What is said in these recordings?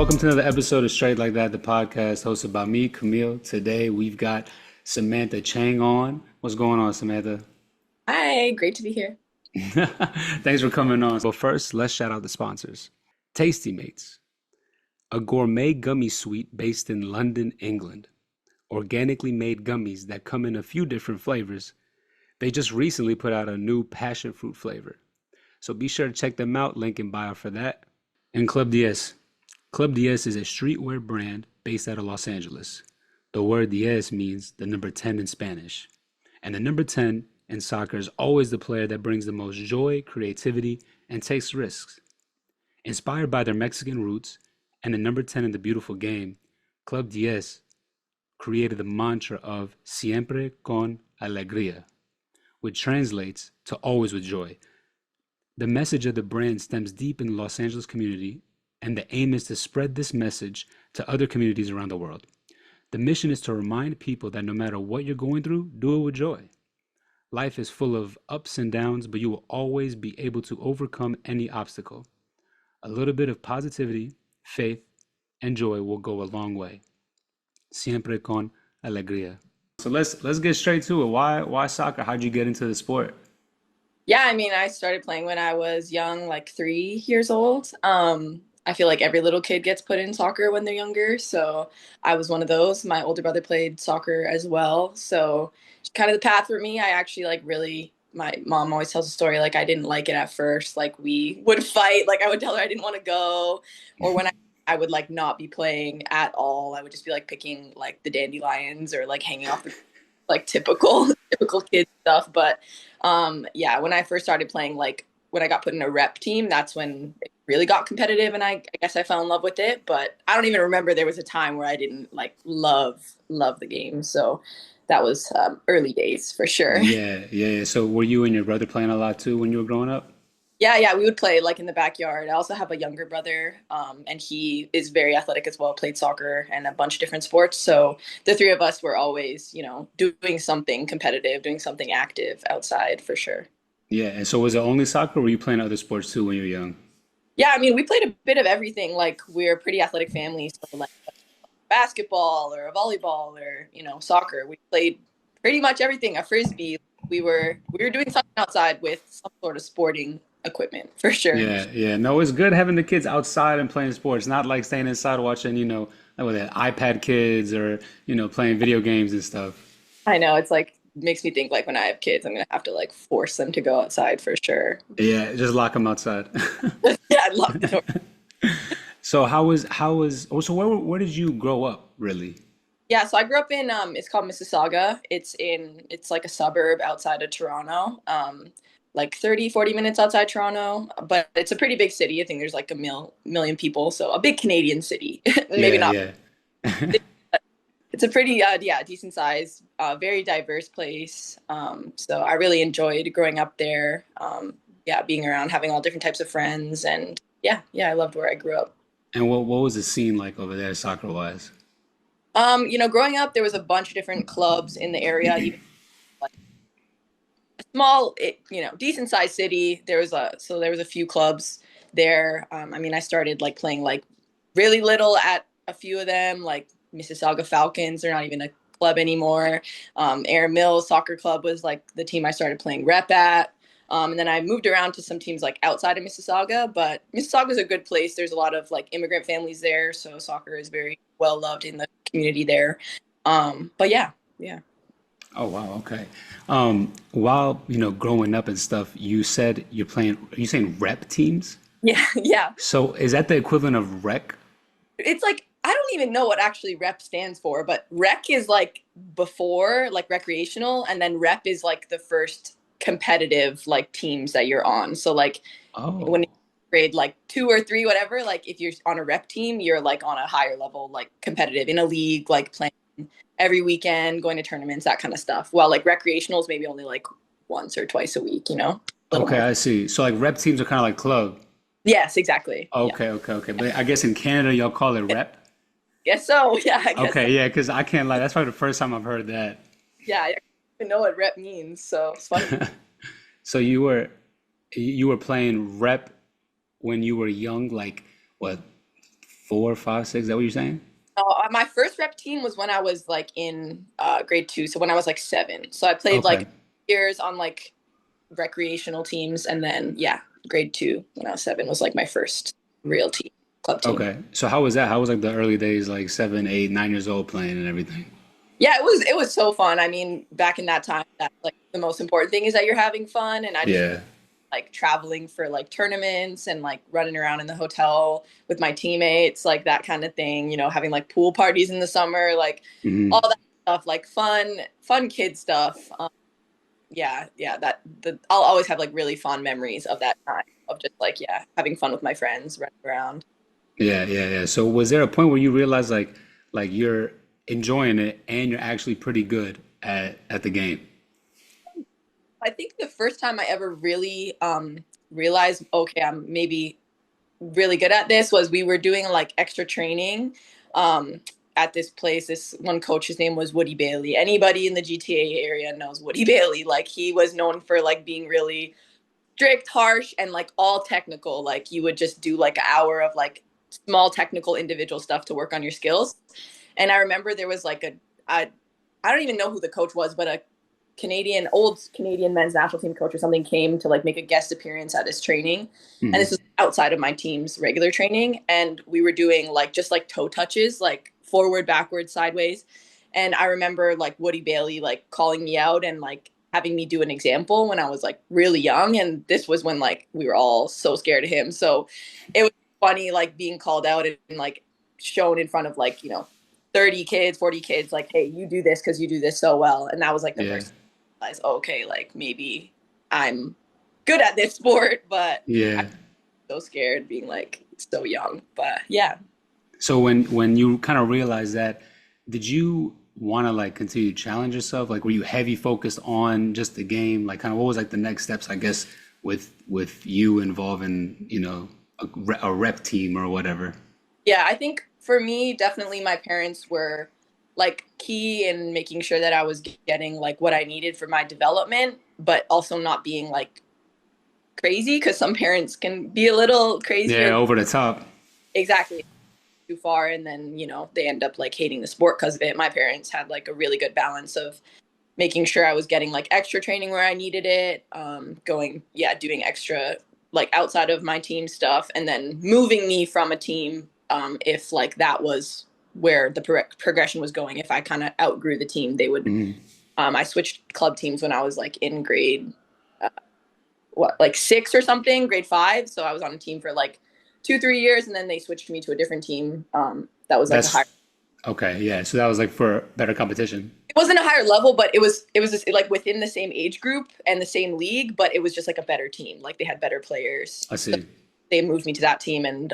welcome to another episode of Straight Like That, the podcast hosted by me, Camille. Today we've got Samantha Chang on. What's going on, Samantha? Hi, great to be here. Thanks for coming on. But first, let's shout out the sponsors. Tasty Mates, a gourmet gummy sweet based in London, England. Organically made gummies that come in a few different flavors. They just recently put out a new passion fruit flavor. So be sure to check them out, link in bio for that. And Club DS. Club DS is a streetwear brand based out of Los Angeles. The word diez means the number 10 in Spanish. And the number 10 in soccer is always the player that brings the most joy, creativity, and takes risks. Inspired by their Mexican roots and the number 10 in the beautiful game, Club DS created the mantra of Siempre con alegría, which translates to always with joy. The message of the brand stems deep in the Los Angeles community, and the aim is to spread this message to other communities around the world. The mission is to remind people that no matter what you're going through, do it with joy. Life is full of ups and downs, but you will always be able to overcome any obstacle. A little bit of positivity, faith, and joy will go a long way. Siempre con alegría. So let's get straight to it. Why soccer? How'd you get into the sport? Yeah, I mean, I started playing when I was young, like 3 years old. I feel like every little kid gets put in soccer when they're younger. So I was one of those. My older brother played soccer as well. So kind of the path for me, I actually like really, my mom always tells a story like I didn't like it at first. Like we would fight, like I would tell her I didn't want to go. Or when I would like not be playing at all. I would just be like picking like the dandelions or like hanging off the like typical typical kid stuff. But yeah, when I first started playing, like when I got put in a rep team, that's when it really got competitive, and I guess I fell in love with it. But I don't even remember there was a time where I didn't like love the game. So that was early days for sure. Yeah. So were you and your brother playing a lot too when you were growing up? Yeah, we would play like in the backyard. I also have a younger brother, and he is very athletic as well, played soccer and a bunch of different sports. So the three of us were always, doing something competitive, doing something active outside for sure. Yeah. And so was it only soccer, or were you playing other sports too when you were young? Yeah, I mean, we played a bit of everything. Like we're a pretty athletic family, so like basketball or volleyball or, soccer. We played pretty much everything, a frisbee. We were doing something outside with some sort of sporting equipment for sure. Yeah. No, it's good having the kids outside and playing sports, not like staying inside watching, like with that iPad kids or, playing video games and stuff. I know it's like makes me think like when I have kids, I'm gonna have to like force them to go outside for sure. Yeah, just lock them outside. Yeah, I'd lock the door. So so where did you grow up really? Yeah, so I grew up in it's called Mississauga. It's like a suburb outside of Toronto. Like 30, 40 minutes outside Toronto, but it's a pretty big city. I think there's like a million people, so a big Canadian city. Maybe Yeah, not. yeah. It's a pretty yeah, decent size, very diverse place. So I really enjoyed growing up there. Yeah, being around, having all different types of friends, and yeah, I loved where I grew up. And what was the scene like over there soccer wise? Growing up, there was a bunch of different clubs in the area, even like a small, decent sized city. There was a few clubs there. I mean, I started like playing like really little at a few of them, like Mississauga Falcons. They're not even a club anymore. Air Mills Soccer Club was like the team I started playing rep at. And then I moved around to some teams like outside of Mississauga, but Mississauga is a good place. There's a lot of like immigrant families there, so soccer is very well loved in the community there. But yeah. Oh wow, okay. While growing up and stuff, you said are you saying rep teams? Yeah, yeah. So is that the equivalent of rec? It's like I don't even know what actually rep stands for, but rec is like before like recreational, and then rep is like the first competitive like teams that you're on. So like when Oh. you grade like 2 or 3, whatever, like if you're on a rep team, you're like on a higher level, like competitive in a league, like playing every weekend, going to tournaments, that kind of stuff. While like recreational is maybe only like once or twice a week, a little Okay, more. I see. So like rep teams are kind of like club. Yes, exactly. Yeah. Okay. But I guess in Canada y'all call it rep. Guess so. Yeah, I guess so. Okay, yeah, because I can't lie. That's probably the first time I've heard that. Yeah, I don't even know what rep means, so it's funny. So you were playing rep when you were young, like what, 4, 5, 6. Is that what you're saying? My first rep team was when I was like in grade two, so when I was like 7. So I played Okay. like years on like recreational teams, and then yeah, grade two when I was 7 was like my first real team, club team. Okay. So how was that? How was like the early days, like 7, 8, 9 years old playing and everything? Yeah, it was so fun. I mean, back in that time, that's like the most important thing is that you're having fun, and I just Yeah. like traveling for like tournaments and like running around in the hotel with my teammates, like that kind of thing, having like pool parties in the summer, like all Hmm. that stuff, like fun kid stuff. Yeah, yeah, I'll always have like really fond memories of that time of just like, yeah, having fun with my friends, running around. Yeah, yeah, yeah. So was there a point where you realized like you're enjoying it and you're actually pretty good at the game? I think the first time I ever really realized, okay, I'm maybe really good at this was we were doing like extra training um, at this place. This one coach, his name was Woody Bailey. Anybody in the GTA area knows Woody Bailey. Like he was known for like being really strict, harsh, and like all technical. Like you would just do like an hour of like small technical individual stuff to work on your skills. And I remember there was like I don't even know who the coach was, but a old Canadian men's national team coach or something came to like make a guest appearance at his training. And this Hmm. was outside of my team's regular training. And we were doing like just like toe touches, like forward, backward, sideways. And I remember like Woody Bailey like calling me out and like having me do an example when I was like really young. And this was when like we were all so scared of him. So it was funny like being called out and like shown in front of like, 30 kids, 40 kids, like, hey, you do this because you do this so well. And that was like the Yeah. first time I realized, oh, okay, like maybe I'm good at this sport, but I'm Yeah. so scared being like so young. But yeah. So when you kind of realized that, did you want to like continue to challenge yourself? Like were you heavy focused on just the game? Like kind of what was like the next steps, I guess, with you involving, a rep team or whatever? Yeah, I think for me, definitely my parents were like key in making sure that I was getting like what I needed for my development, but also not being like crazy because some parents can be a little Yeah, crazier. over the top. Exactly. Too far, and then they end up like hating the sport because of it. My parents had like a really good balance of making sure I was getting like extra training where I needed it, going, yeah, doing extra like outside of my team stuff, and then moving me from a team if like that was where the progression was going. If I kind of outgrew the team, they would. Hmm. I switched club teams when I was like in grade uh, like 6 or something, grade 5. So I was on a team for like 2 3 years, and then they switched me to a different team that was like a higher. That's okay. Yeah. So that was like for better competition. It wasn't a higher level, but it was just like within the same age group and the same league, but it was just like a better team. Like they had better players. I So see. they moved me to that team, and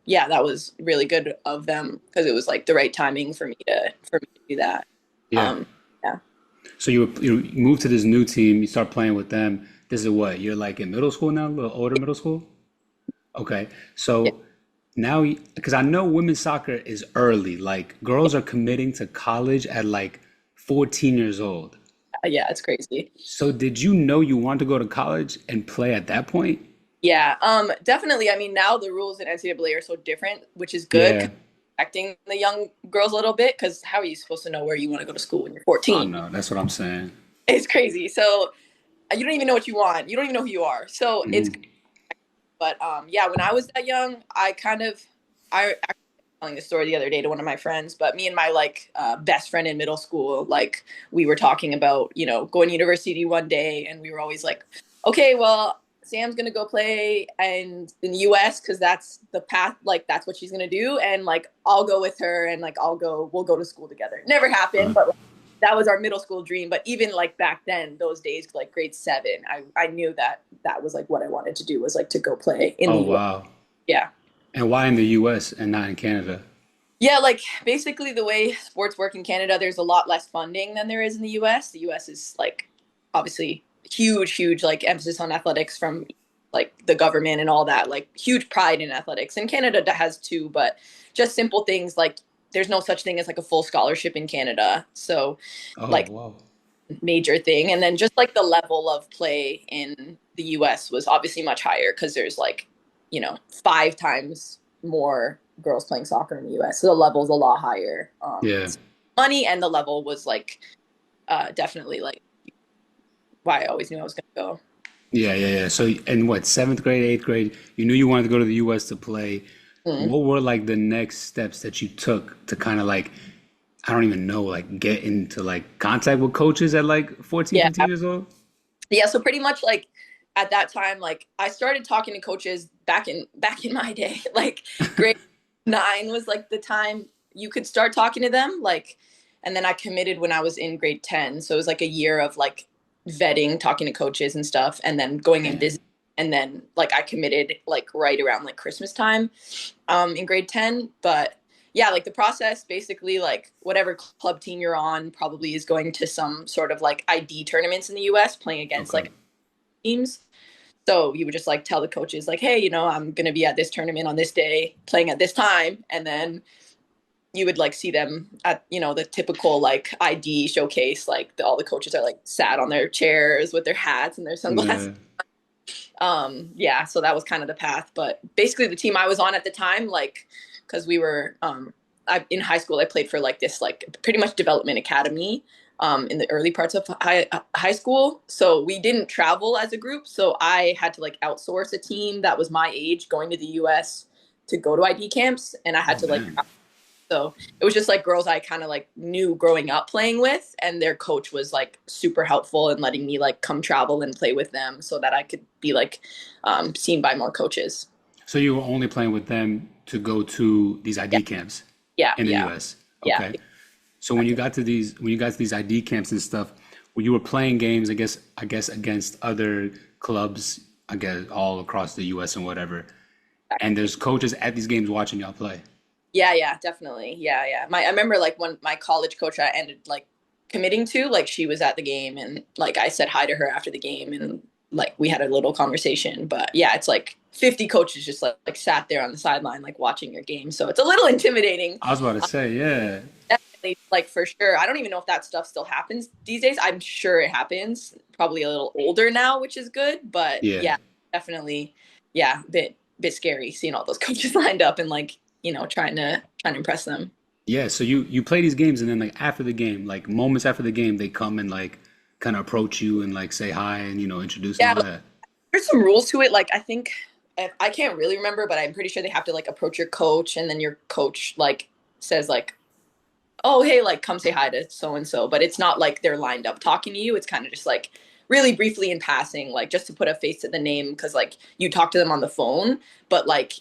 yeah, that was really good of them because it was like the right timing for me to do that. Yeah. Um, yeah. So you move to this new team, you start playing with them. This is what, you're like in middle school now, a little older middle school? Okay. Yeah, So now, because I know women's soccer is early, like girls are committing to college at like 14 years old. yeah, it's crazy. So did you know you want to go to college and play at that point? Yeah, definitely. I mean, now the rules in NCAA are so different, which is good, 'cause Yeah. affecting the young girls a little bit. Because how are you supposed to know where you want to go to school when you're Oh 14? no, that's what I'm saying. It's crazy. So you don't even know what you want. You don't even know who you are. So it's, Hmm. but yeah, when I was that young, I actually was telling this story the other day to one of my friends, but me and my like best friend in middle school, like we were talking about, going to university one day, and we were always like, okay, well, Sam's gonna go play and in the US because that's the path, like that's what she's gonna do. And like I'll go with her, and like we'll go to school together. Never happened, Uh, but like, that was our middle school dream. But even like back then, those days, like grade 7, I knew that that was like what I wanted to do, was like to go play in oh the US. wow. Yeah. And why in the US and not in Canada? Yeah, like basically the way sports work in Canada, there's a lot less funding than there is in the US. The US is like obviously huge like emphasis on athletics from like the government and all that, like huge pride in athletics. And Canada has too, but just simple things like there's no such thing as like a full scholarship in Canada. So Oh like wow. major thing. And then just like the level of play in the US was obviously much higher because there's like, 5 times more. girls playing soccer in the US. So the level's a lot higher. Yeah. Money and the level was like definitely like why I always knew I was gonna go. Yeah, yeah, yeah. So, in what, seventh grade, eighth grade, you knew you wanted to go to the US to play. Mm. What were like the next steps that you took to kind of like, I don't even know, like get into like contact with coaches at like 14, Yeah. 15 years old? Yeah, so pretty much like at that time, like I started talking to coaches back in my day. Like grade 9 was like the time you could start talking to them. Like, and then I committed when I was in grade 10. So it was like a year of like vetting, talking to coaches and stuff, and then going and Man. visiting. And then like I committed like right around like Christmas time in grade 10. But yeah, like the process basically like whatever club team you're on probably is going to some sort of like ID tournaments in the US playing against Okay. like teams. So you would just like tell the coaches like, hey, I'm going to be at this tournament on this day playing at this time. And then you would like see them at, the typical like ID showcase. Like all the coaches are like sat on their chairs with their hats and their sunglasses. Yeah. Yeah, so that was kind of the path. But basically the team I was on at the time, like, cause we were, in high school, I played for like this, like pretty much development academy, in the early parts of high school. So we didn't travel as a group. So I had to like outsource a team that was my age going to the US to go to ID camps. And I had Oh to like man. so it was just like girls I kind of like knew growing up playing with, and their coach was like super helpful in letting me like come travel and play with them so that I could be like seen by more coaches. So you were only playing with them to go to these Yeah, ID camps yeah, in the yeah, US. yeah. Okay. So when you got to these ID camps and stuff, when you were playing games, I guess against other clubs, I guess all across the US and whatever, and there's coaches at these games watching y'all play. Yeah, yeah, definitely. Yeah, yeah. I remember like when my college coach I ended like committing to, like she was at the game and like I said hi to her after the game and like we had a little conversation. But yeah, it's like 50 coaches just like sat there on the sideline like watching your game. So it's a little intimidating. I was about to say, yeah, Definitely, like for sure. I don't even know if that stuff still happens these days. I'm sure it happens. Probably a little older now, which is good. But yeah, yeah, definitely, yeah, bit scary seeing all those coaches lined up and like trying to impress them. yeah. So you play these games, and then like after the game, like moments after the game, they come and like kind of approach you and like say hi and introduce and Yeah, all that. there's some rules to it. Like I think I can't really remember, but I'm pretty sure they have to like approach your coach, and then your coach like says like, "Oh, hey, like come say hi to so and so." But it's not like they're lined up talking to you. It's kind of just like really briefly in passing, like just to put a face to the name because like you talk to them on the phone, but like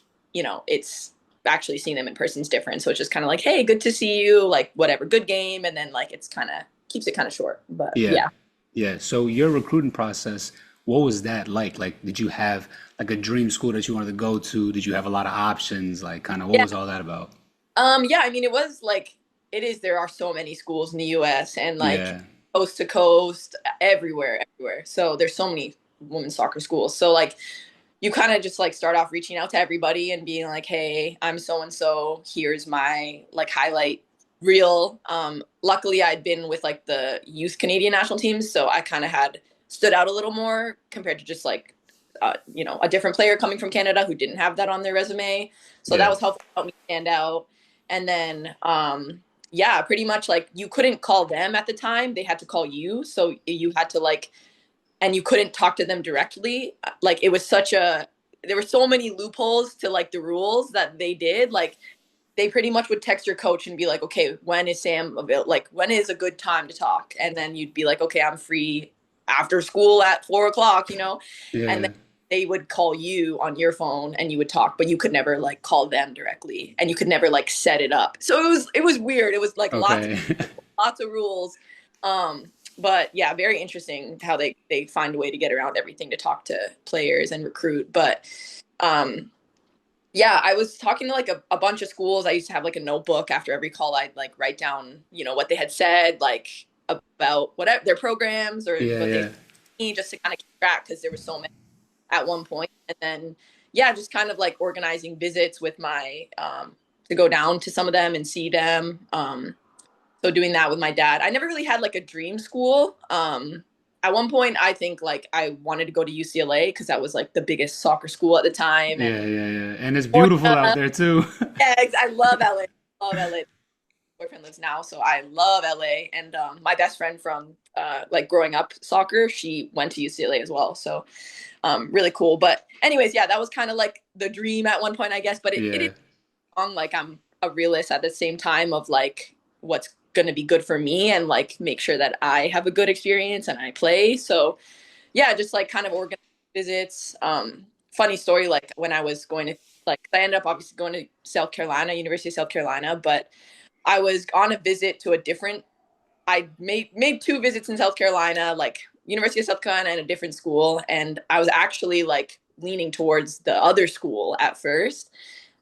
it's actually seeing them in person is different. So it's just kind of like, "Hey, good to see you," like whatever, good game, and then like it's kind of keeps it kind of short. But Yeah, yeah. yeah. So your recruiting process, what was that like? Like, did you have like a dream school that you wanted to go to? Did you have a lot of options? Like, kind of what Yeah. was all that about? Yeah, I mean, it was like it is. There are so many schools in the U.S. and like Yeah, coast to coast, everywhere, everywhere. So there's so many women's soccer schools. So like you kind of just like start off reaching out to everybody and being like, "Hey, I'm so and so. Here's my like highlight reel." Luckily, I'd been with like the youth Canadian national teams, so I kind of had stood out a little more compared to just like a different player coming from Canada who didn't have that on their resume. So that yeah. was helpful to help me stand out. And then yeah, pretty much like you couldn't call them at the time; they had to call you. So you had to like and you couldn't talk to them directly. Like it was such a there were so many loopholes to like the rules that they did. Like they pretty much would text your coach and be like, "Okay, when is Sam available? Like when is a good time to talk?" And then you'd be like, "Okay, I'm free after school at 4 o'clock," and Yeah. then they would call you on your phone and you would talk, but you could never like call them directly, and you could never like set it up. So it was weird. It was like Okay. lots of rules. But yeah, very interesting how they find a way to get around everything to talk to players and recruit. But um, yeah, I was talking to like a bunch of schools. I used to have like a notebook after every call. I'd like write down, what they had said, like about whatever their programs or Yeah, what they yeah. need, just to kind of keep track because there was so many at one point. And then yeah, just kind of like organizing visits with my to go down to some of them and see them. So doing that with my dad. I never really had like a dream school. at one point I think like I wanted to go to UCLA because that was like the biggest soccer school at the time. And Yeah, yeah, yeah. And it's beautiful out there too. yeah, I love LA. Love LA. Boyfriend lives now, so I love LA. And my best friend from like growing up soccer, she went to UCLA as well. So really cool. But anyways, yeah, that was kind of like the dream at one point, I guess. But it is Yeah. wrong. Like I'm a realist at the same time of like what's going to be good for me and like make sure that I have a good experience and I play. So yeah, just like kind of organize visits. Funny story, like when I was going to like I ended up obviously going to South Carolina, University of South Carolina, but I was on a visit to a different. I made two visits in South Carolina, like University of South Carolina and a different school, and I was actually like leaning towards the other school at first.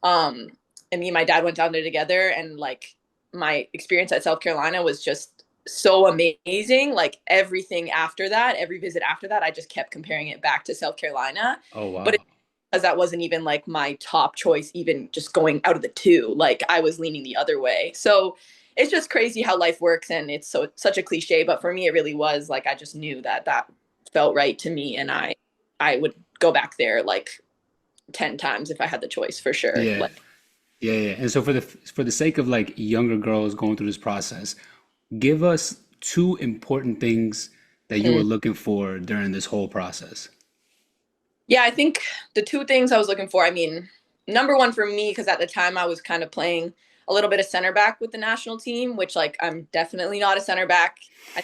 Um, and me and my dad went down there together, and like my experience at South Carolina was just so amazing. Like everything after that, every visit after that, I just kept comparing it back to South Carolina, Oh but wow. because that wasn't even like my top choice, even just going out of the two. Like I was leaning the other way. So it's just crazy how life works, and it's such a cliche, but for me, it really was like I just knew that that felt right to me, and I would go back there like 10 times if I had the choice for sure. Yeah. Like, Yeah, yeah. And so for the sake of like younger girls going through this process, give us two important things that you were mm. looking for during this whole process. Yeah, I think the two things I was looking for. I mean, number one for me, because at the time I was kind of playing a little bit of center back with the national team, which like I'm definitely not a center back. I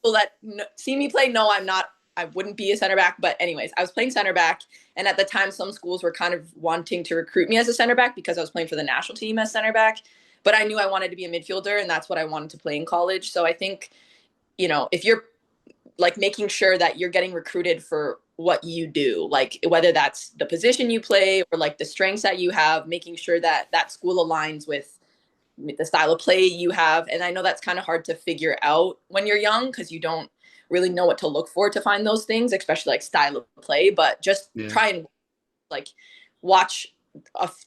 people that see me play know I'm not. I wouldn't be a center back, but anyways, I was playing center back, and at the time, some schools were kind of wanting to recruit me as a center back because I was playing for the national team as center back. But I knew I wanted to be a midfielder, and that's what I wanted to play in college. So I think if you're like making sure that you're getting recruited for what you do, like whether that's the position you play or like the strengths that you have, making sure that that school aligns with the style of play you have. And I know that's kind of hard to figure out when you're young because you don't really know what to look for to find those things, especially like style of play. But just Yeah. try and like watch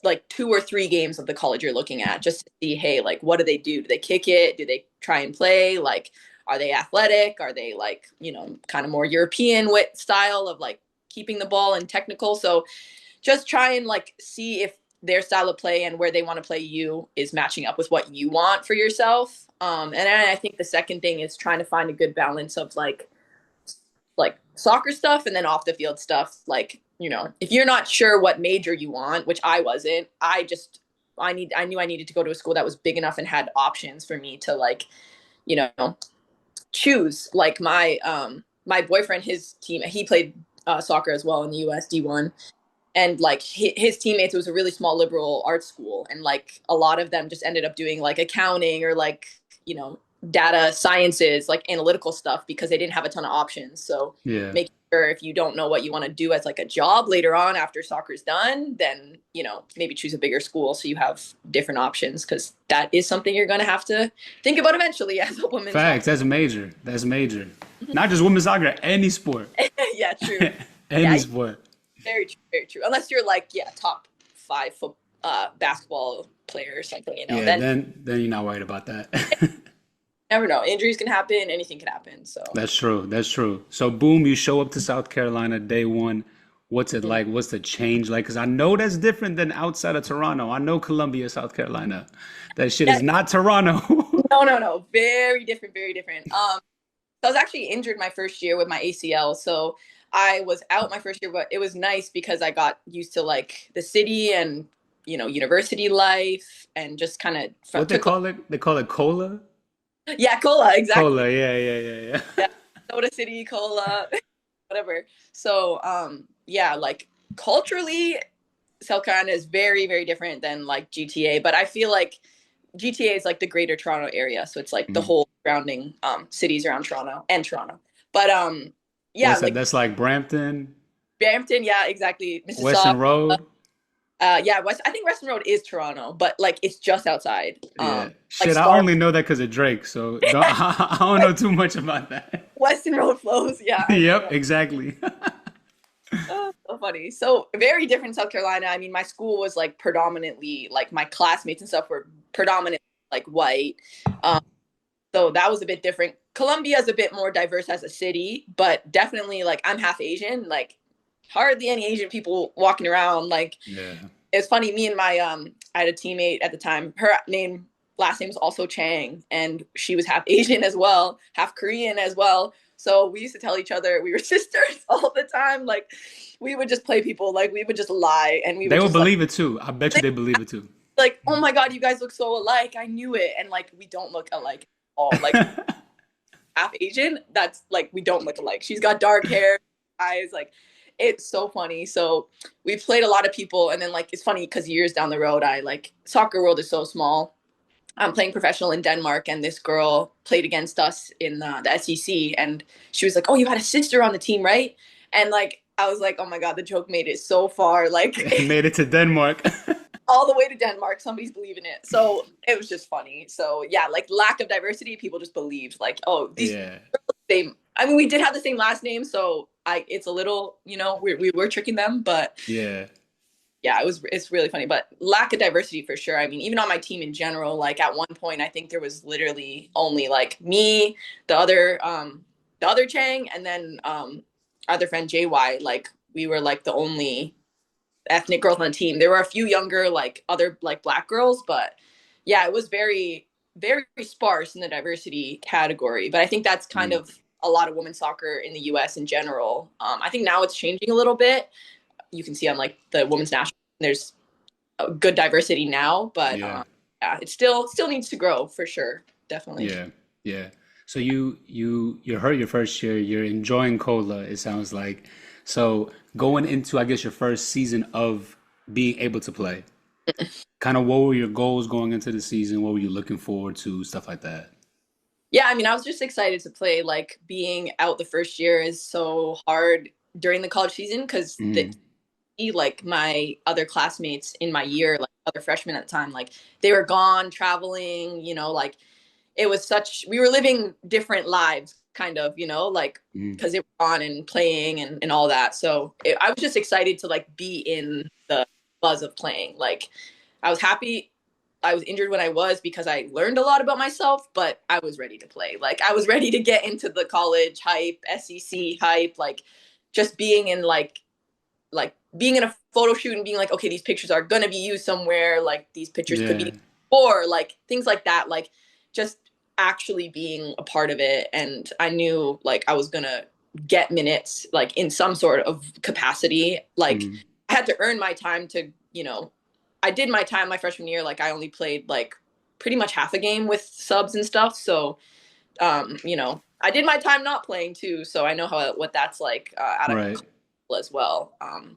like 2 or 3 games of the college you're looking at just to see, hey, like what do they do? Do they kick it? Do they try and play? Like, are they athletic? Are they like, kind of more European wit style of like keeping the ball and technical? So just try and like see if their style of play and where they want to play you is matching up with what you want for yourself. And I think the second thing is trying to find a good balance of like soccer stuff and then off the field stuff. Like, if you're not sure what major you want, which I wasn't, I knew I needed to go to a school that was big enough and had options for me to like, you know, choose. Like my boyfriend, his team, he played soccer as well in the US D1, and like his teammates, it was a really small liberal arts school, and like a lot of them just ended up doing like accounting or like you know data sciences, like analytical stuff, because they didn't have a ton of options. So Yeah. making sure if you don't know what you want to do as like a job later on after soccer's done, then maybe choose a bigger school so you have different options, because that is something you're going to have to think about eventually as a women's Facts. soccer. That's major. That's major. Not just women's soccer, any sport. Yeah, true. Any Yeah, sport. very true, very true. Unless you're like, yeah, top five basketball player or something, Yeah, then then you're not worried about that. you never know. Injuries can happen, anything can happen. So That's true. That's true. So boom, you show up to South Carolina day one. What's it mm. like? What's the change like? Because I know that's different than outside of Toronto. I know Columbia, South Carolina. That shit Yeah, is not Toronto. no, very different, very different. So I was actually injured my first year with my ACL, so I was out my first year, but it was nice because I got used to like the city and university life, and just kind of What they took call it? They call it cola? yeah, cola, exactly. Cola, yeah, yeah, yeah, yeah. Yeah, soda city cola, whatever. So yeah, like culturally South Carolina is very, very different than like GTA, but I feel like GTA is like the greater Toronto area, so it's like the Mhm. whole surrounding cities around Toronto and Toronto. But yeah, What's that? like That's like Brampton, Brampton, yeah, exactly. Mississauga, Western Road. yeah, I think Weston Road is Toronto, but like it's just outside. Yeah. Like Shit, I Star only know that because of Drake, so I don't know too much about that. Weston Road flows. Yeah, I Yep, know. exactly. Oh, so funny. So very different South Carolina. I mean, my school was like predominantly like my classmates and stuff were predominantly like white. Um, so that was a bit different Colombia is a bit more diverse as a city, but definitely like I'm half Asian, like hardly any Asian people walking around. Like Yeah. it's funny, me and my I had a teammate at the time. Her last name was also Chang, and she was half Asian as well, half Korean as well. So we used to tell each other we were sisters all the time. Like we would just play people, like we would just lie, and we They would will just like believe it too. I bet you they believe it too. oh my god, you guys look so alike. I knew it, and like we don't look alike at all. Like half Asian, that's like we don't look alike. She's got dark hair, eyes, like it's so funny. So we played a lot of people, and then like it's funny because years down the road, I like soccer world is so small. I'm playing professional in Denmark, and this girl played against us in the SEC, and she was like, "Oh, you had a sister on the team, right?" And like I was like, "Oh my god, the joke made it so far, like It made it to Denmark. all the way to Denmark. Somebody's believing it." So it was just funny. So yeah, like lack of diversity, people just believed like, "Oh, these Yeah. same." I mean, we did have the same last name, so it's a little, we were tricking them, but Yeah. yeah, it's really funny. But lack of diversity for sure. I mean, even on my team in general, like at one point, I think there was literally only like me, the other Chang, and then other friend JY. Like we were like the only ethnic girls on the team. There were a few younger, like other like black girls, but yeah, it was very, very sparse in the diversity category. But I think that's kind Mm. of a lot of women's soccer in the US in general. I think now it's changing a little bit. You can see on like the women's national, there's a good diversity now, but Yeah. yeah, it still needs to grow for sure. Definitely. Yeah. Yeah. So you hurt your first year. You're enjoying cola, it sounds like. So going into, I guess, your first season of being able to play, kind of what were your goals going into the season? What were you looking forward to? Stuff like that. Yeah, I mean, I was just excited to play. Like being out the first year is so hard during the college season because the Mm. like my other classmates in my year, like other freshmen at the time, like they were gone traveling, like it was such, we were living different lives kind of, like Mm. because they were on and playing and all that. So I was just excited to like be in the buzz of playing. Like I was happy I was injured when I was because I learned a lot about myself, but I was ready to play. Like I was ready to get into the college hype, SEC hype, like just being in like being in a photo shoot and being like, okay, these pictures are gonna be used somewhere. Like these pictures could Yeah. be, or like things like that. Like just actually being a part of it. And I knew like I was gonna get minutes like in some sort of capacity. Like Mm. I had to earn my time to, I did my time my freshman year. Like I only played like pretty much half a game with subs and stuff. So, I did my time not playing too. So I know what that's like out of Right. as well.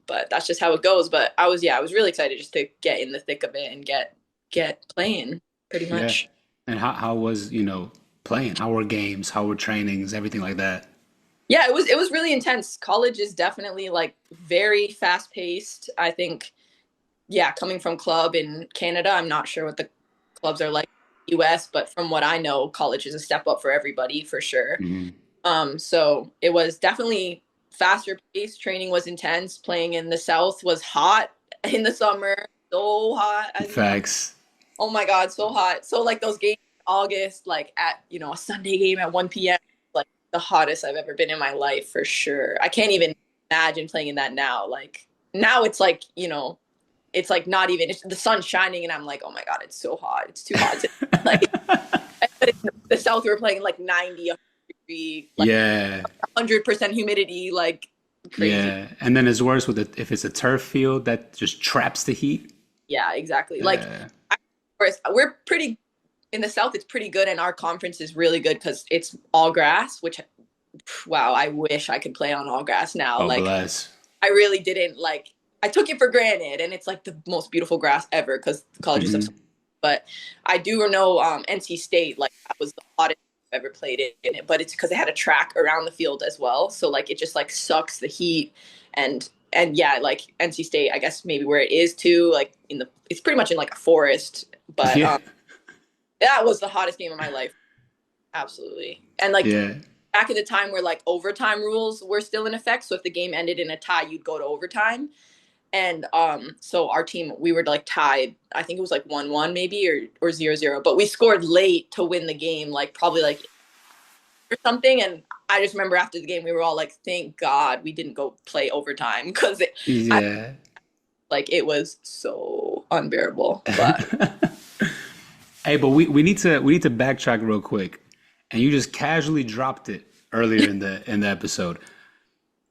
But that's just how it goes. But I was really excited just to get in the thick of it and get playing pretty Yeah. much. And how was, playing? How were games? How were trainings? Everything like that. Yeah, it was really intense. College is definitely like very fast paced. I think, yeah, coming from club in Canada, I'm not sure what the clubs are like in the US, but from what I know, college is a step up for everybody for sure. Hmm. So it was definitely faster paced. Training was intense. Playing in the South was hot in the summer, so hot. I mean, Facts. oh my God, so hot. So like those games in August, like at, a Sunday game at 1 p.m., like the hottest I've ever been in my life for sure. I can't even imagine playing in that now. Like now it's like, it's like not even, it's, the sun's shining and I'm like, oh my God, it's so hot. It's too hot to like, but in the South we were playing like 90, 100 degree, like Yeah. 100% humidity, like crazy. Yeah. And then it's worse with it if it's a turf field that just traps the heat. Yeah, exactly. Like Yeah. we're pretty in the South. It's pretty good, and our conference is really good because it's all grass. Which, wow, I wish I could play on all grass now. Oh, Like bless. I really didn't like. I took it for granted, and it's like the most beautiful grass ever because colleges have. Hmm. But I do know NC State, like that was the hottest I've ever played in it. But it's because they had a track around the field as well, so like it just like sucks the heat and yeah, like NC State, I guess maybe where it is too, like it's pretty much in like a forest. But Yeah. that was the hottest game of my life, absolutely. And like Yeah. back at the time where like overtime rules were still in effect, so if the game ended in a tie, you'd go to overtime. And so our team, we were like tied. I think it was like 1-1 maybe or 0-0, but we scored late to win the game, like probably like or something. And I just remember after the game, we were all like, thank God we didn't go play overtime because Yeah. it was so unbearable. But Hey, but we need to backtrack real quick. And you just casually dropped it earlier in the episode.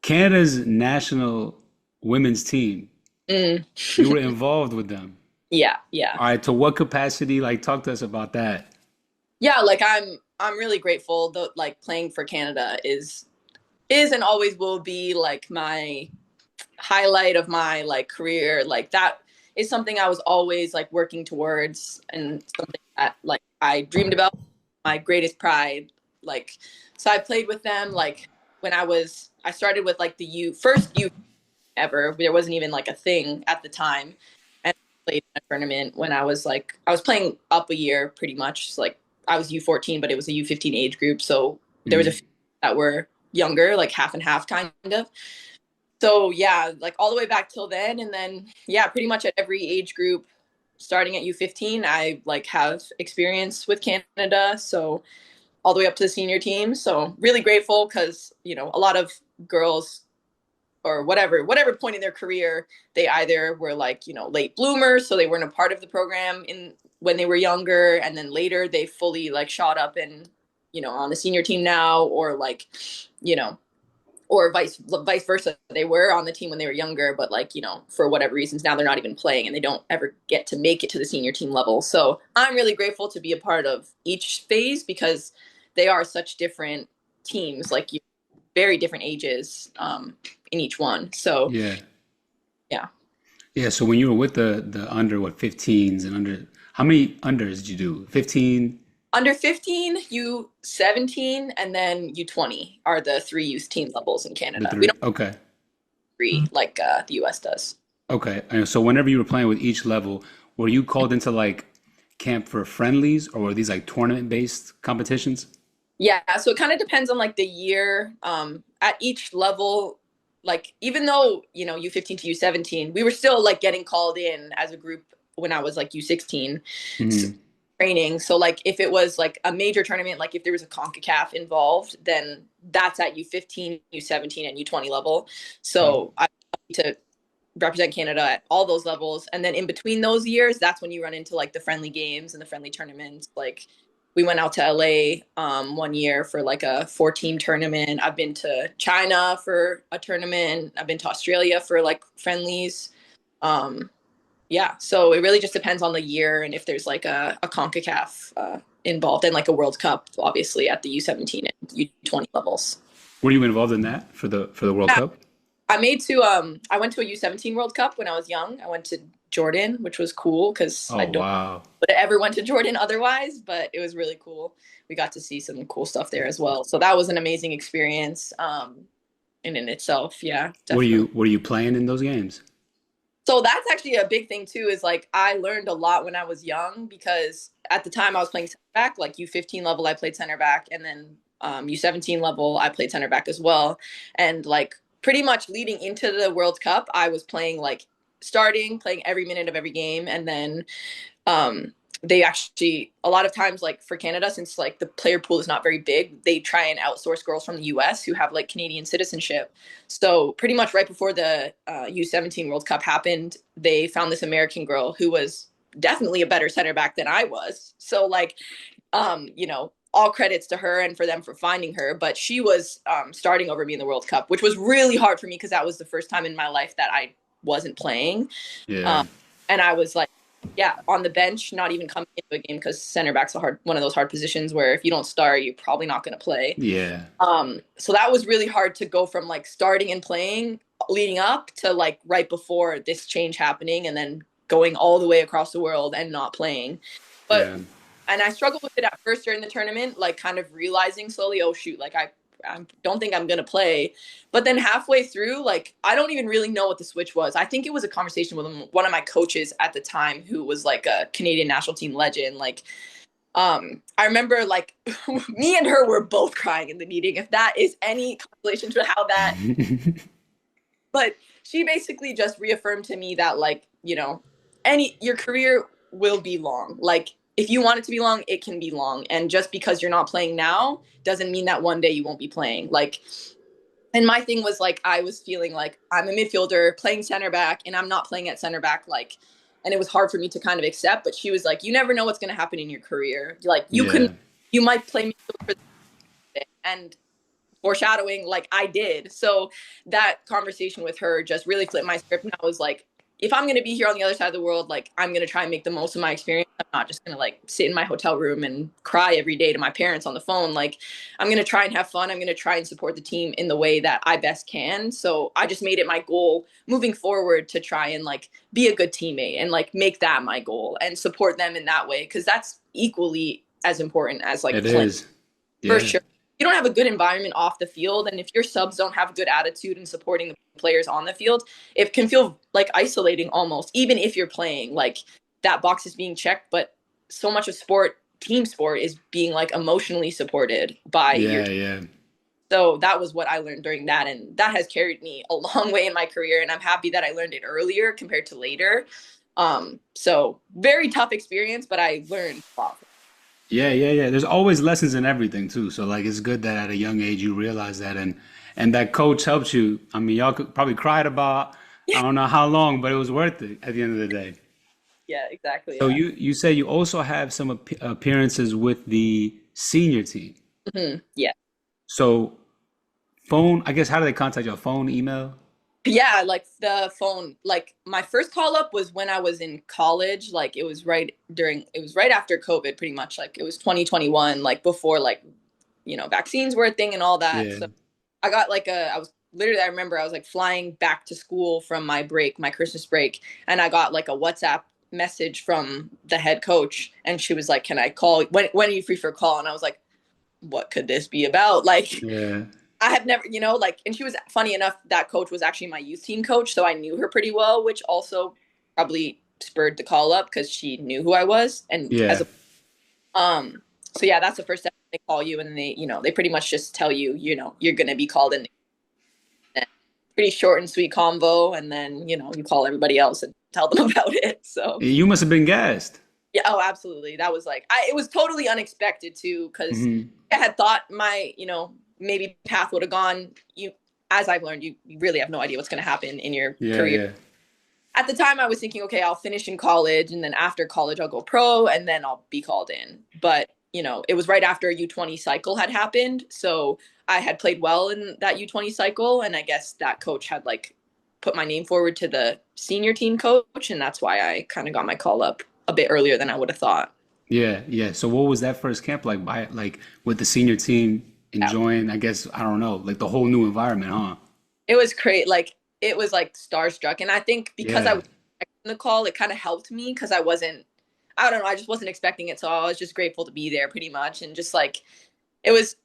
Canada's national women's team. mm, You were involved with them. yeah, yeah. All right, to what capacity? Like, talk to us about that. Yeah, like I'm really grateful that like playing for Canada is and always will be like my highlight of my like career. Like that is something I was always like working towards and something that like I dreamed about, my greatest pride. Like so I played with them like when I started with like the first U ever. There wasn't even like a thing at the time. And I played in a tournament when I was playing up a year pretty much. So, like I was U14, but it was a U15 age group. So there was a Mhm. few that were younger, like half and half kind of. So yeah, like all the way back till then. And then yeah, pretty much at every age group starting at U15, I like have experience with Canada. So all the way up to the senior team. So really grateful because, a lot of girls or whatever point in their career, they either were like, late bloomers, so they weren't a part of the program in when they were younger, and then later they fully like shot up and, on the senior team now, or like, you know, or vice versa. They were on the team when they were younger, but like, for whatever reasons now they're not even playing and they don't ever get to make it to the senior team level. So I'm really grateful to be a part of each phase because they are such different teams, like very different ages in each one. So Yeah. yeah. Yeah. So when you were with the under what 15s and under, how many unders did you do? 15, Under 15, U17, and then U20 are the three youth team levels in the Canada. We three. don't Okay. have three like the US does. Okay. And so whenever you were playing with each level, were you called into like camp for friendlies or were these like tournament based competitions? Yeah, so it kind of depends on like the year. At each level, like even though, U15 to U17, we were still like getting called in as a group when I was like U16 Hmm. training. So like if it was like a major tournament, like if there was a CONCACAF involved, then that's at U15, U17, and U20 level. Wow. So I need to represent Canada at all those levels. And then in between those years, that's when you run into like the friendly games and the friendly tournaments. Like we went out to LA one year for like a 4-team tournament. I've been to China for a tournament. I've been to Australia for like friendlies. Um, yeah, so it really just depends on the year and if there's like a CONCACAF involved and like a World Cup, obviously at the U17 and U20 levels. Were you involved in that for the World Yeah, Cup? I went to a U17 World Cup when I was young. I went to Jordan, which was cool because I Oh, don't wow. would have ever went to Jordan otherwise, but it was really cool. We got to see some cool stuff there as well. So that was an amazing experience in itself. Yeah, Were definitely. you playing in those games? So that's actually a big thing too, is like I learned a lot when I was young because at the time I was playing center back, like U15 level, I played center back, and then U17 level, I played center back as well. And like pretty much leading into the World Cup, I was playing like starting, playing every minute of every game, and then um they actually a lot of times like for Canada, since like the player pool is not very big, they try and outsource girls from the US who have like Canadian citizenship. So pretty much right before the U17 World Cup happened, they found this American girl who was definitely a better center back than I was. So like all credits to her and for them for finding her, but she was starting over me in the World Cup, which was really hard for me because that was the first time in my life that I wasn't playing. Yeah. um, and I was like, yeah, on the bench, not even coming into a game because center back's one of those hard positions where if you don't start, you're probably not going to play. Yeah. So that was really hard to go from like starting and playing leading up to like right before this change happening and then going all the way across the world and not playing. But Yeah. and I struggled with it at first during the tournament, like kind of realizing slowly, oh shoot, like I don't think I'm gonna play. But then halfway through, like I don't even really know what the switch was. I think it was a conversation with one of my coaches at the time who was like a Canadian national team legend. Like I remember like me and her were both crying in the meeting, if that is any consolation to how that, but she basically just reaffirmed to me that like, any your career will be long. Like if you want it to be long, it can be long. And just because you're not playing now doesn't mean that one day you won't be playing. Like, and my thing was like, I was feeling like I'm a midfielder playing center back and I'm not playing at center back. Like, and it was hard for me to kind of accept, but she was like, you never know what's going to happen in your career. Like Yeah. you might play midfield for the day. And foreshadowing, like I did. So that conversation with her just really flipped my script. And I was like, if I'm going to be here on the other side of the world, like I'm going to try and make the most of my experience. I'm not just going to like sit in my hotel room and cry every day to my parents on the phone. Like I'm going to try and have fun. I'm going to try and support the team in the way that I best can. So I just made it my goal moving forward to try and like be a good teammate and like make that my goal and support them in that way. Cause that's equally as important as like It playing, is. for Yeah. sure. You don't have a good environment off the field, and if your subs don't have a good attitude in supporting the players on the field, it can feel like isolating almost, even if you're playing. Like that box is being checked, but so much of sport, team sport, is being like emotionally supported by your Yeah. team. Yeah. So that was what I learned during that, and that has carried me a long way in my career, and I'm happy that I learned it earlier compared to later. So very tough experience, but I learned a lot. Yeah, yeah, yeah. There's always lessons in everything too. So like it's good that at a young age you realize that and that coach helped you. I mean, y'all could probably cried about I don't know how long, but it was worth it at the end of the day. Yeah, exactly. So Yeah. you say you also have some appearances with the senior team. Yeah. So phone, I guess how do they contact you? Phone, email? Yeah, like the phone. Like my first call up was when I was in college. Like it was right after COVID, pretty much. Like it was 2021, like before like, vaccines were a thing and all that. Yeah. So I got like I was literally, I remember I was like flying back to school from my break, my Christmas break, and I got like a WhatsApp message from the head coach, and she was like, "Can I call? When are you free for a call?" And I was like, "What could this be about?" Like Yeah. I have never, like, and she was funny enough. That coach was actually my youth team coach, so I knew her pretty well, which also probably spurred the call up because she knew who I was. And Yeah. um, so yeah, that's the first step. They call you, and they pretty much just tell you, you're gonna be called in. Pretty short and sweet convo, and then you call everybody else and tell them about it. So You must have been gassed. yeah, oh, absolutely. That was like, it was totally unexpected too, because Hmm. I had thought my, maybe path would have gone. As I've learned, you really have no idea what's going to happen in your Yeah, career. yeah. At the time, I was thinking, okay, I'll finish in college, and then after college, I'll go pro, and then I'll be called in. But it was right after a U20 cycle had happened, so I had played well in that U20 cycle, and I guess that coach had like put my name forward to the senior team coach, and that's why I kind of got my call up a bit earlier than I would have thought. Yeah, yeah. So what was that first camp like like with the senior team Yeah. enjoying, I guess, I don't know, like the whole new environment, huh? It was great. Like it was like starstruck, and I think because I Yeah. was expecting the call, it kind of helped me because I wasn't. I don't know. I just wasn't expecting it, so I was just grateful to be there, pretty much, and just like it was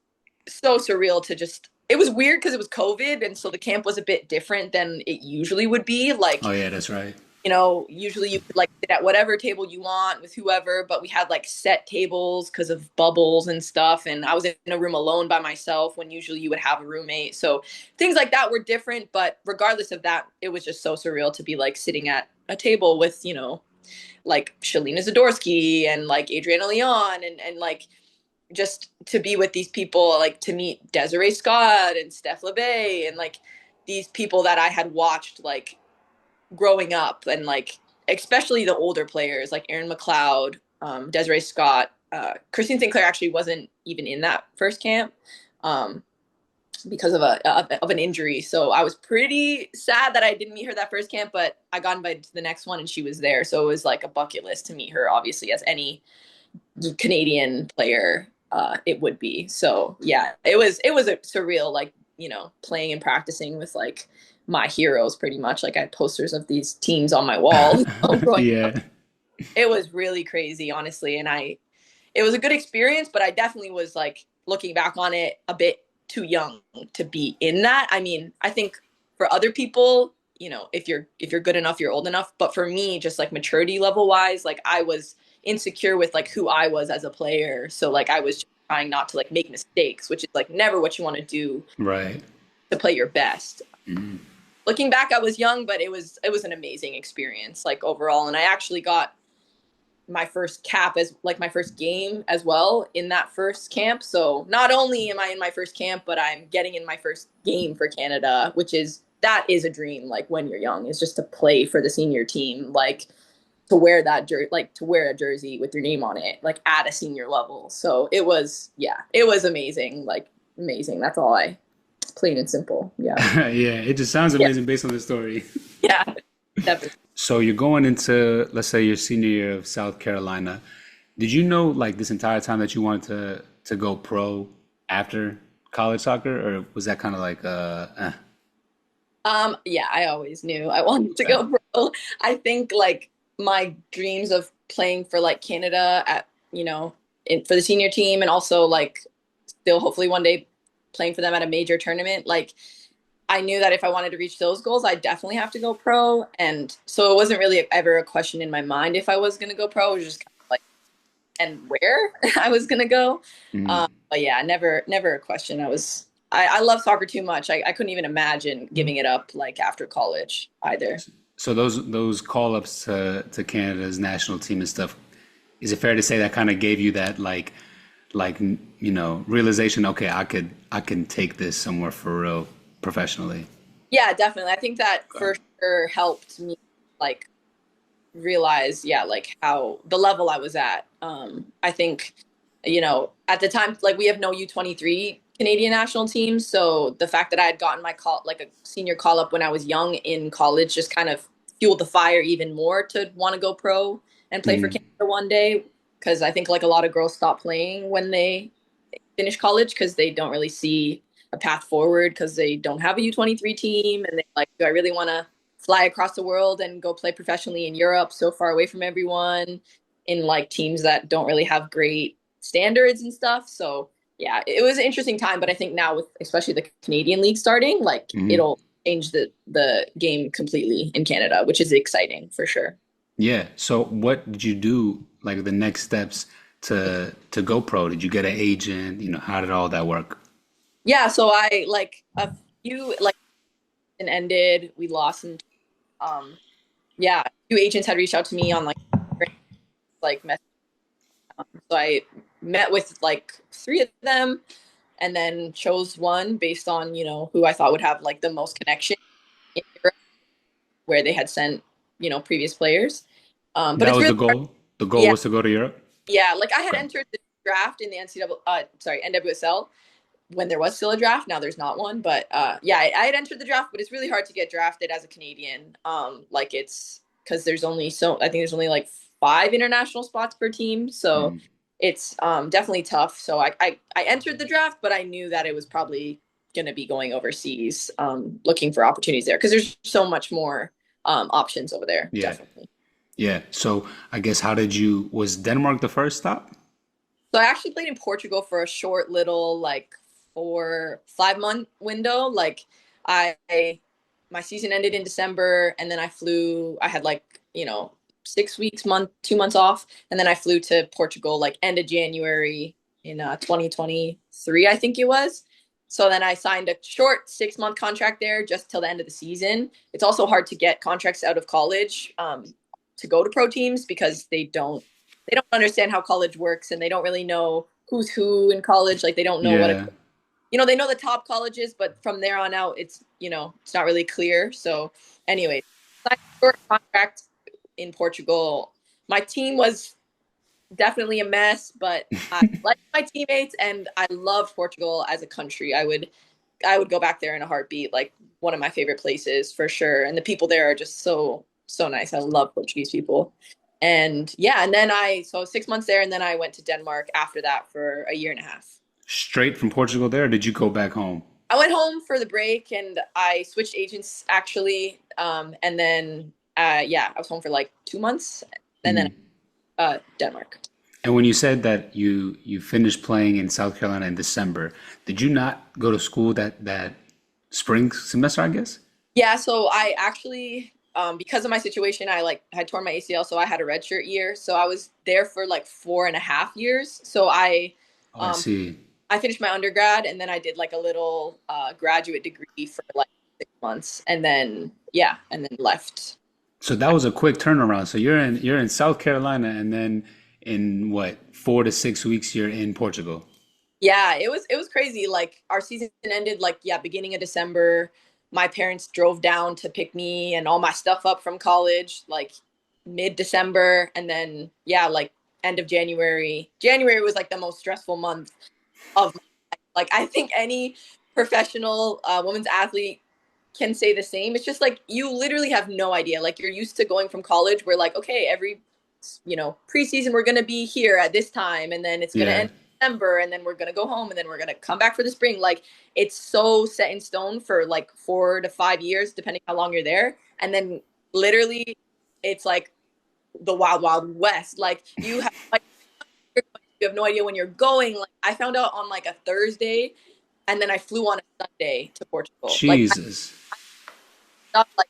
so surreal to just. It was weird because it was COVID, and so the camp was a bit different than it usually would be. Oh Like yeah, that's right. usually you could like sit at whatever table you want with whoever, but we had like set tables because of bubbles and stuff. And I was in a room alone by myself when usually you would have a roommate. So things like that were different. But regardless of that, it was just so surreal to be like sitting at a table with, like Shalina Zadorsky and like Adriana Leon and like just to be with these people, like to meet Desiree Scott and Steph LeBay and like these people that I had watched like growing up and like especially the older players like Aaron McLeod, Desiree Scott, Christine Sinclair actually wasn't even in that first camp um, because of an injury. So I was pretty sad that I didn't meet her that first camp, but I got invited to the next one and she was there. So it was like a bucket list to meet her, obviously, as any Canadian player it would be. So yeah, it was a surreal, like playing and practicing with like my heroes pretty much. Like I had posters of these teams on my wall. Growing up. Yeah. It was really crazy, honestly, and it was a good experience, but I definitely was like looking back on it a bit too young to be in that. I mean, I think for other people, if you're good enough, you're old enough. But for me, just like maturity level wise, like I was insecure with like who I was as a player. So like I was just trying not to like make mistakes, which is like never what you want to do Right. to play your best. Mhm. Looking back, I was young, but it was an amazing experience, like overall. And I actually got my first cap as like my first game as well in that first camp. So not only am I in my first camp, but I'm getting in my first game for Canada, which is that is a dream. Like when you're young, is just to play for the senior team, like to wear that like to wear a jersey with your name on it, like at a senior level. So it was, yeah, it was amazing, like amazing. That's all I, plain and simple. Yeah, Yeah, it just sounds yeah, amazing based on the story. yeah, definitely. So you're going into, let's say, your senior year of South Carolina. Did you know, like, this entire time that you wanted to go pro after college soccer, or was that kind of like, Yeah, I always knew I wanted to okay. go pro. I think like my dreams of playing for like Canada at, for the senior team and also like still hopefully one day playing for them at a major tournament, like I knew that if I wanted to reach those goals, I definitely have to go pro. And so it wasn't really ever a question in my mind if I was going to go pro. It was just kind of like, and where I was going to go. Mhm. But yeah, never a question. I love soccer too much. I couldn't even imagine giving it up like after college either. So those call ups to Canada's national team and stuff, is it fair to say that kind of gave you that realization? Okay, I can take this somewhere for real professionally. Yeah, definitely. I think that Okay. for sure helped me like realize, yeah, like how the level I was at. I think, at the time, like we have no U23 Canadian national team. So the fact that I had gotten my call, like a senior call up when I was young in college, just kind of fueled the fire even more to want to go pro and play for Mhm. Canada one day. Cause I think like a lot of girls stop playing when they finish college because they don't really see a path forward because they don't have a U23 team and they like, do I really want to fly across the world and go play professionally in Europe so far away from everyone in like teams that don't really have great standards and stuff. So yeah, it was an interesting time, but I think now with especially the Canadian League starting, like Mhm. it'll change the game completely in Canada, which is exciting for sure. Yeah. So what did you do, like the next steps to go pro? Did you get an agent? How did all that work? Yeah, so I like a few like it ended, we lost and yeah, two agents had reached out to me on like mess. So I met with like three of them and then chose one based on, who I thought would have like the most connection in Europe where they had sent, previous players. But That it's was really the hard. goal. The goal Yeah, was to go to Europe. yeah. Like I had Okay. entered the draft in the NWSL when there was still a draft. Now there's not one, but yeah, I had entered the draft, but it's really hard to get drafted as a Canadian. Like it's because there's only I think there's only like five international spots per team, so Mm. it's definitely tough. So I entered the draft, but I knew that it was probably going to be going overseas, looking for opportunities there because there's so much more options over there. Yeah. Definitely. Yeah. So I guess was Denmark the first stop? So I actually played in Portugal for a short little like 4 5 month window. Like I my season ended in December and then I flew I had like, 6 weeks, 2 months off. And then I flew to Portugal like end of January in 2023, I think it was. So then I signed a short 6 month contract there just till the end of the season. It's also hard to get contracts out of college to go to pro teams because they don't understand how college works and they don't really know who's who in college. Like they don't know Yeah. they know the top colleges, but from there on out, it's not really clear. So anyway, signed a short contract in Portugal. My team was definitely a mess, but I liked my teammates and I loved Portugal as a country. I would go back there in a heartbeat. Like one of my favorite places for sure. And the people there are just so nice. I love Portuguese people. And yeah, and then so 6 months there, and then I went to Denmark after that for a year and a half. Straight from Portugal there, or did you go back home? I went home for the break and I switched agents actually. And then yeah, I was home for like 2 months and then Mhm. Denmark. And when you said that you finished playing in South Carolina in December, did you not go to school that spring semester, I guess? Yeah, so I actually, because of my situation, I like had torn my ACL, so I had a redshirt year. So I was there for like 4.5 years. So Oh, I um, see. I finished my undergrad, and then I did like a little graduate degree for like 6 months, and then yeah, and then left. So that was a quick turnaround. So you're in South Carolina, and then in what, 4 to 6 weeks you're in Portugal. Yeah, it was crazy. Like our season ended like yeah, beginning of December. My parents drove down to pick me and all my stuff up from college like mid-December and then yeah, like end of January. January was like the most stressful month of like I think any professional women's athlete can say the same. It's just like you literally have no idea. Like you're used to going from college where like okay, every preseason we're going to be here at this time and then it's going to Yeah. end in December and then we're going to go home and then we're going to come back for the spring. Like it's so set in stone for like 4 to 5 years depending how long you're there. And then literally it's like the wild wild west. Like you have no idea when you're going. Like I found out on like a Thursday and then I flew on a Sunday to Portugal. Like I Jesus. stuff like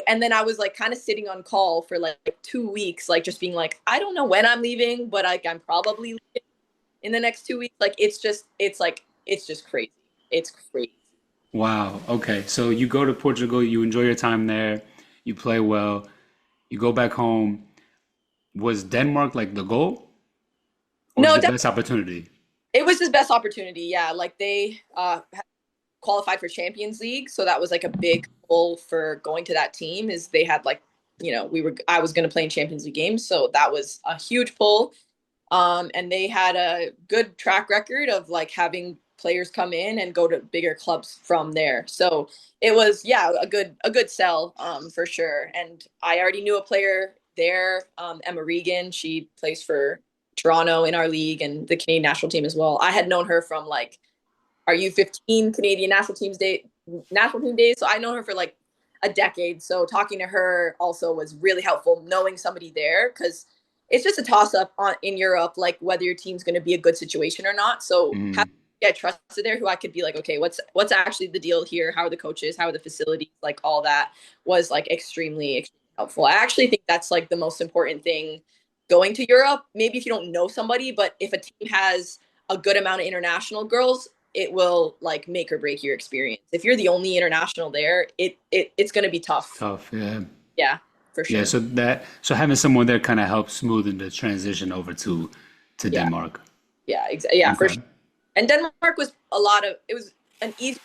and then I was like kind of sitting on call for like 2 weeks, like just being like, I don't know when I'm leaving, but like I'm probably leaving in the next 2 weeks. Like it's just crazy. It's crazy. Wow. Okay. So you go to Portugal, you enjoy your time there, you play well, you go back home. Was Denmark like the goal or No, the best opportunity? it was his best opportunity. Yeah, like they qualified for Champions League, so that was like a big goal for going to that team. Is they had like I was going to play in Champions League games, so that was a huge pull. And they had a good track record of like having players come in and go to bigger clubs from there. So it was yeah a good sell for sure. And I already knew a player there, Emma Regan. She plays for Toronto in our league and the Canadian national team as well. I had known her from like our U15 Canadian national team days. So I know her for like a decade. So talking to her also was really helpful. Knowing somebody there because it's just a toss up in Europe, like whether your team's going to be a good situation or not. So having Mm. to get trusted there, who I could be like, okay, what's actually the deal here? How are the coaches? How are the facilities? Like all that was like extremely helpful. I actually think that's like the most important thing going to Europe. Maybe if you don't know somebody, but if a team has a good amount of international girls, it will like make or break your experience. If you're the only international there, it's going to be tough. Tough. Yeah. Yeah, for Yeah. sure. So having someone there kind of helps smoothen the transition over to Yeah, Denmark. yeah, exactly. Yeah, for Okay. sure. And Denmark was it was an easy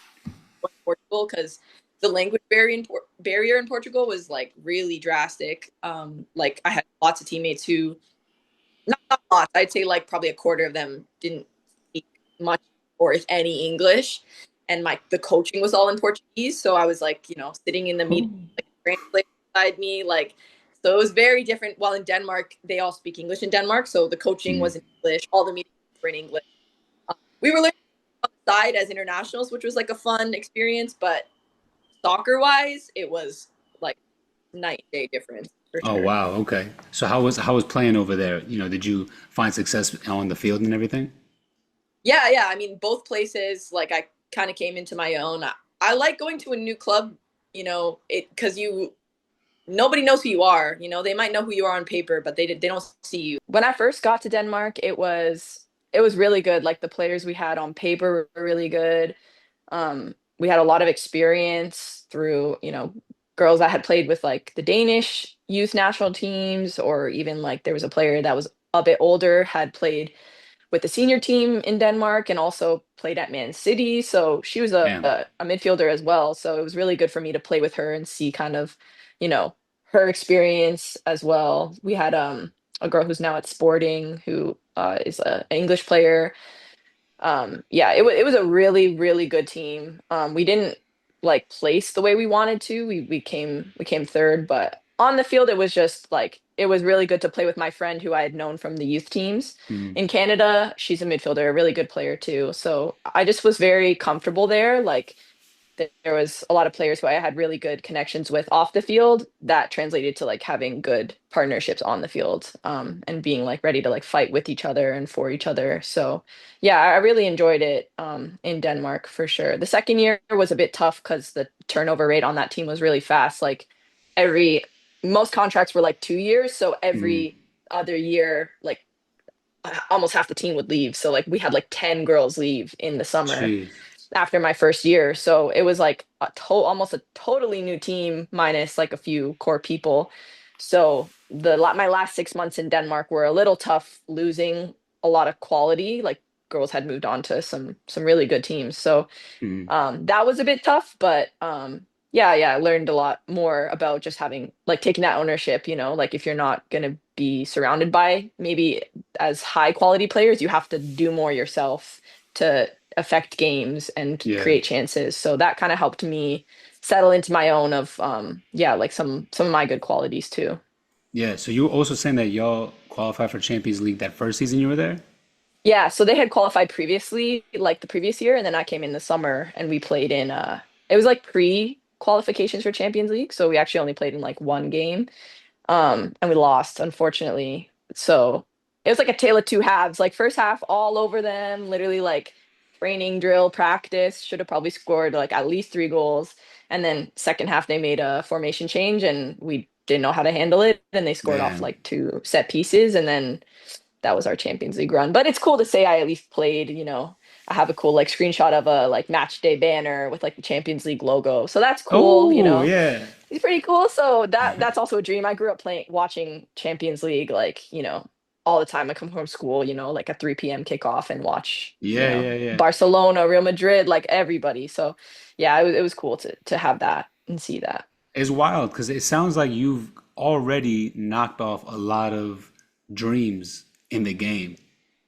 going to Portugal because the language barrier in Portugal was like really drastic. Like I had lots of teammates who not lots, I'd say like probably a quarter of them didn't speak much or if any English. And the coaching was all in Portuguese. So I was like, sitting in the meeting, Oh. like a translator beside me, like so it was very different. While in Denmark, they all speak English in Denmark. So the coaching Mm. was in English, all the meetings were in English. We were learning on the side as internationals, which was like a fun experience, but soccer wise, it was like night and day difference for Oh sure. wow. Okay. So how was playing over there? Did you find success on the field and everything? Yeah, yeah. I mean, both places, like I kind of came into my own. I like going to a new club, it because nobody knows who you are. They might know who you are on paper, but they don't see you. When I first got to Denmark, it was really good. Like the players we had on paper were really good. We had a lot of experience through, girls that had played with like the Danish youth national teams, or even like there was a player that was a bit older, had played with the senior team in Denmark and also played at Man City. So she was Damn. a midfielder as well. So it was really good for me to play with her and see kind of, you know, her experience as well. We had a girl who's now at Sporting who is an English player. Yeah, it was a really really good team. We didn't like place the way we wanted to. We came third, but on the field it was just like it was really good to play with my friend who I had known from the youth teams Mm. in Canada. She's a midfielder, a really good player too. So I just was very comfortable there. Like there was a lot of players who I had really good connections with off the field that translated to like having good partnerships on the field, and being like ready to like fight with each other and for each other. So yeah, I really enjoyed it in Denmark for sure. The second year was a bit tough because the turnover rate on that team was really fast. Like every most contracts were like 2 years, so Mm. every other year, like almost half the team would leave. So like we had like 10 girls leave in the summer. Jeez. after my first year. So it was like almost a totally new team minus like a few core people. So my last 6 months in Denmark were a little tough, losing a lot of quality. Like girls had moved on to some really good teams. So Mm. that was a bit tough, but yeah, I learned a lot more about just having like taking that ownership, like if you're not going to be surrounded by maybe as high quality players, you have to do more yourself to affect games and Yeah. create chances. So that kind of helped me settle into my own of yeah, like some of my good qualities too. Yeah. So you were also saying that y'all qualified for Champions League that first season you were there? Yeah, so they had qualified previously, like the previous year, and then I came in the summer and we played in it was like pre-qualifications for Champions League, so we actually only played in like one game. And we lost, unfortunately. So it was like a tale of two halves. Like first half all over them, literally like training drill, practice, should have probably scored like at least 3 goals. And then second half they made a formation change and we didn't know how to handle it. And they scored off Man. like 2 set pieces and then that was our Champions League run. But it's cool to say I at least played, I have a cool like screenshot of a like match day banner with like the Champions League logo. So that's cool. Oh, yeah. It's pretty cool. So that's also a dream. I grew up playing watching Champions League like, all the time. I come home from school, like a 3 p.m. kickoff and watch, Yeah, yeah, yeah. Barcelona, Real Madrid, like everybody. So yeah, it was cool to have that and see that. It's wild because it sounds like you've already knocked off a lot of dreams in the game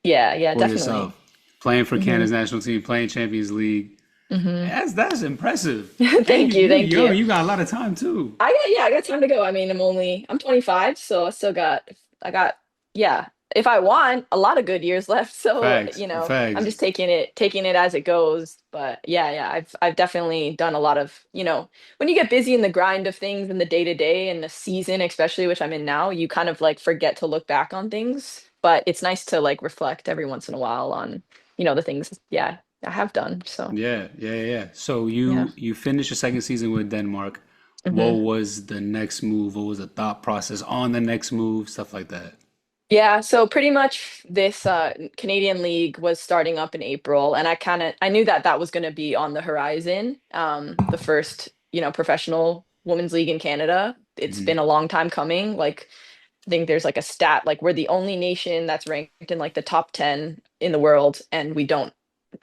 Yeah, for definitely. yourself. Playing for Hmm. Canada's national team, playing Champions League. Hmm. That's impressive. And Thank you, you thank young, you. you got a lot of time too. I got time to go. I mean, I'm 25, so I got, yeah, if I want, a lot of good years left. So, Facts, I'm facts. just taking it as it goes. But yeah, I've definitely done a lot of, when you get busy in the grind of things in the day to day and the season, especially which I'm in now, you kind of like forget to look back on things. But it's nice to like reflect every once in a while on, the things, yeah, I have done. So, Yeah, yeah, yeah, yeah. So yeah. you finished your second season with Denmark. What Mhm. was the next move? What was the thought process on the next move? Stuff like that. Yeah, so pretty much this Canadian League was starting up in April, and I knew that that was going to be on the horizon. The first, professional women's league in Canada. It's Mhm. been a long time coming. Like I think there's like a stat like we're the only nation that's ranked in like the top 10 in the world, and we don't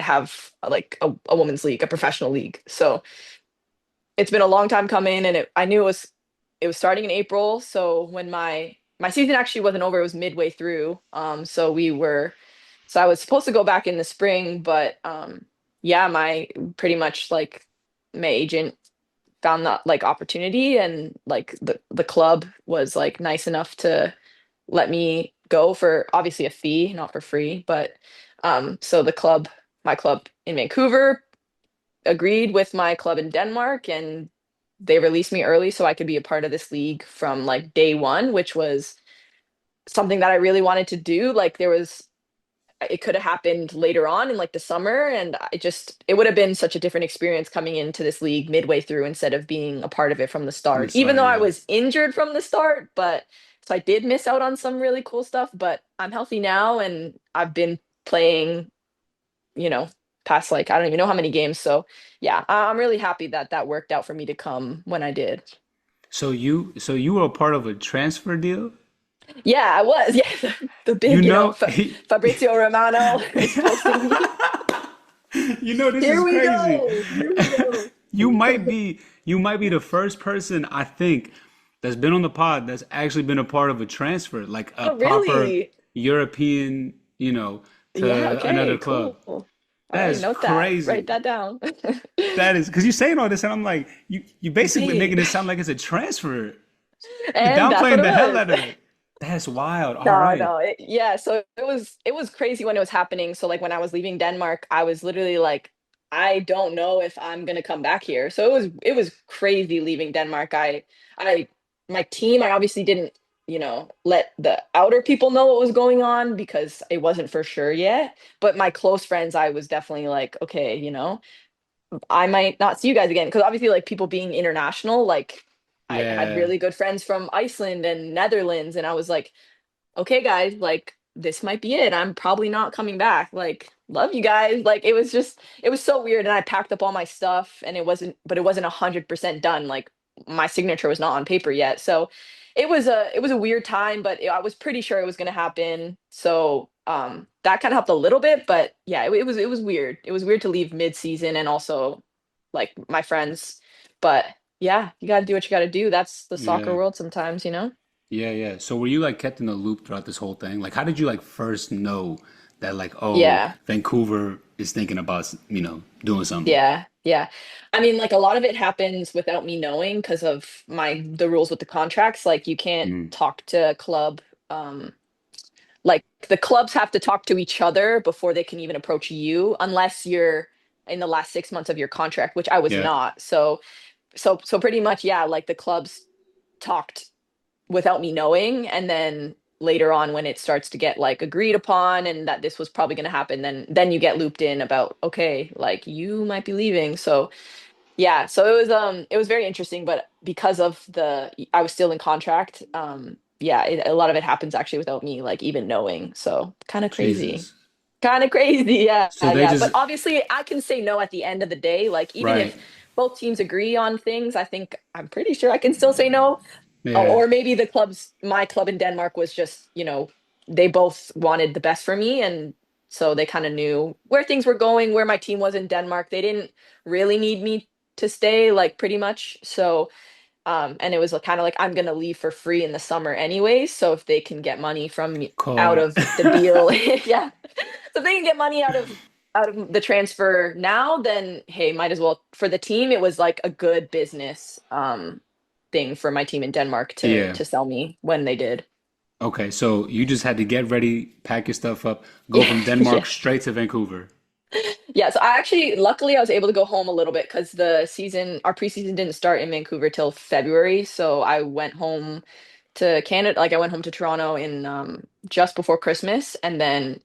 have like a women's league, a professional league. So it's been a long time coming and I knew it was starting in April. So when my season actually wasn't over, it was midway through. So I was supposed to go back in the spring, but yeah, my pretty much like my agent found that like opportunity and like the club was like nice enough to let me go for obviously a fee, not for free, but so my club in Vancouver agreed with my club in Denmark and they released me early so I could be a part of this league from like day one, which was something that I really wanted to do. Like it could have happened later on in like the summer and it would have been such a different experience coming into this league midway through instead of being a part of it from the From the start, even start, though I yeah. was injured from the start, but so I did miss out on some really cool stuff, but I'm healthy now and I've been playing you know, past like I don't even know how many games. So yeah, I'm really happy that that worked out for me to come when I did. So you were a part of a transfer deal? Yeah, I was. Yeah, the You big, know, Fabrizio Romano is posting me. this Here is we crazy. go. Here we go. You might be the first person I think that's been on the pod that's actually been a part of a transfer, like a Oh, proper really? European, Yeah, to another okay, club. cool. All That right, is note that. Write crazy. that down. That is because you're saying all this, and I'm like, you basically Dang. making it sound like it's a transfer. You're And that's what downplaying it the hell was. out of it. That's wild. All No, right. no. Yeah, so it was crazy when it was happening. So like when I was leaving Denmark, I was literally like, I don't know if I'm gonna come back here. So it was crazy leaving Denmark. I my team, I obviously didn't, let the outer people know what was going on because it wasn't for sure yet. But my close friends, I was definitely like, okay, I might not see you guys again. Because obviously like people being international, like I had Yeah. really good friends from Iceland and Netherlands, and I was like, okay, guys, like this might be it. I'm probably not coming back. Like, love you guys. Like, it was so weird. And I packed up all my stuff, and but it wasn't 100% done. Like, my signature was not on paper yet. So it was a weird time, but I was pretty sure it was going to happen. So, that kind of helped a little bit, but yeah, it was weird. It was weird to leave mid-season and also like my friends. But yeah, you got to do what you got to do. That's the soccer Yeah. world sometimes, you know? Yeah, yeah. So were you like kept in the loop throughout this whole thing? Like, how did you like first know that like, oh, Yeah. Vancouver is thinking about, doing something? Yeah, yeah. I mean, like a lot of it happens without me knowing because of the rules with the contracts. Like you can't Mm. talk to a club. Like the clubs have to talk to each other before they can even approach you, unless you're in the last 6 months of your contract, which I was Yeah. not. So pretty much, yeah. Like the clubs talked without me knowing, and then later on when it starts to get like agreed upon and that this was probably going to happen, then you get looped in about, okay, like you might be leaving. So yeah, so it was very interesting, but because of the I was still in contract, yeah, a lot of it happens actually without me like even knowing. So kind of crazy. Jesus. Kind of crazy. Yeah, So they yeah, but just, obviously I can say no at the end of the day. Like even if right. both teams agree on things, I'm pretty sure I can still say no. Yeah. Or maybe my club in Denmark was just, they both wanted the best for me. And so they kind of knew where things were going, where my team was in Denmark. They didn't really need me to stay, like pretty much. So, and it was kind of like, I'm going to leave for free in the summer anyways. So if they can get money from me out Caught. of the deal, yeah. So if they can get money out of the transfer now, then hey, might as well. For the team, it was like a good business thing for my team in Denmark Yeah. to sell me when they did. Okay, so you just had to get ready, pack your stuff up, go from Denmark Yeah. straight to Vancouver. Yeah, so I actually, luckily, I was able to go home a little bit because our preseason didn't start in Vancouver till February. So I went home to Canada, like I went home to Toronto in just before Christmas, and then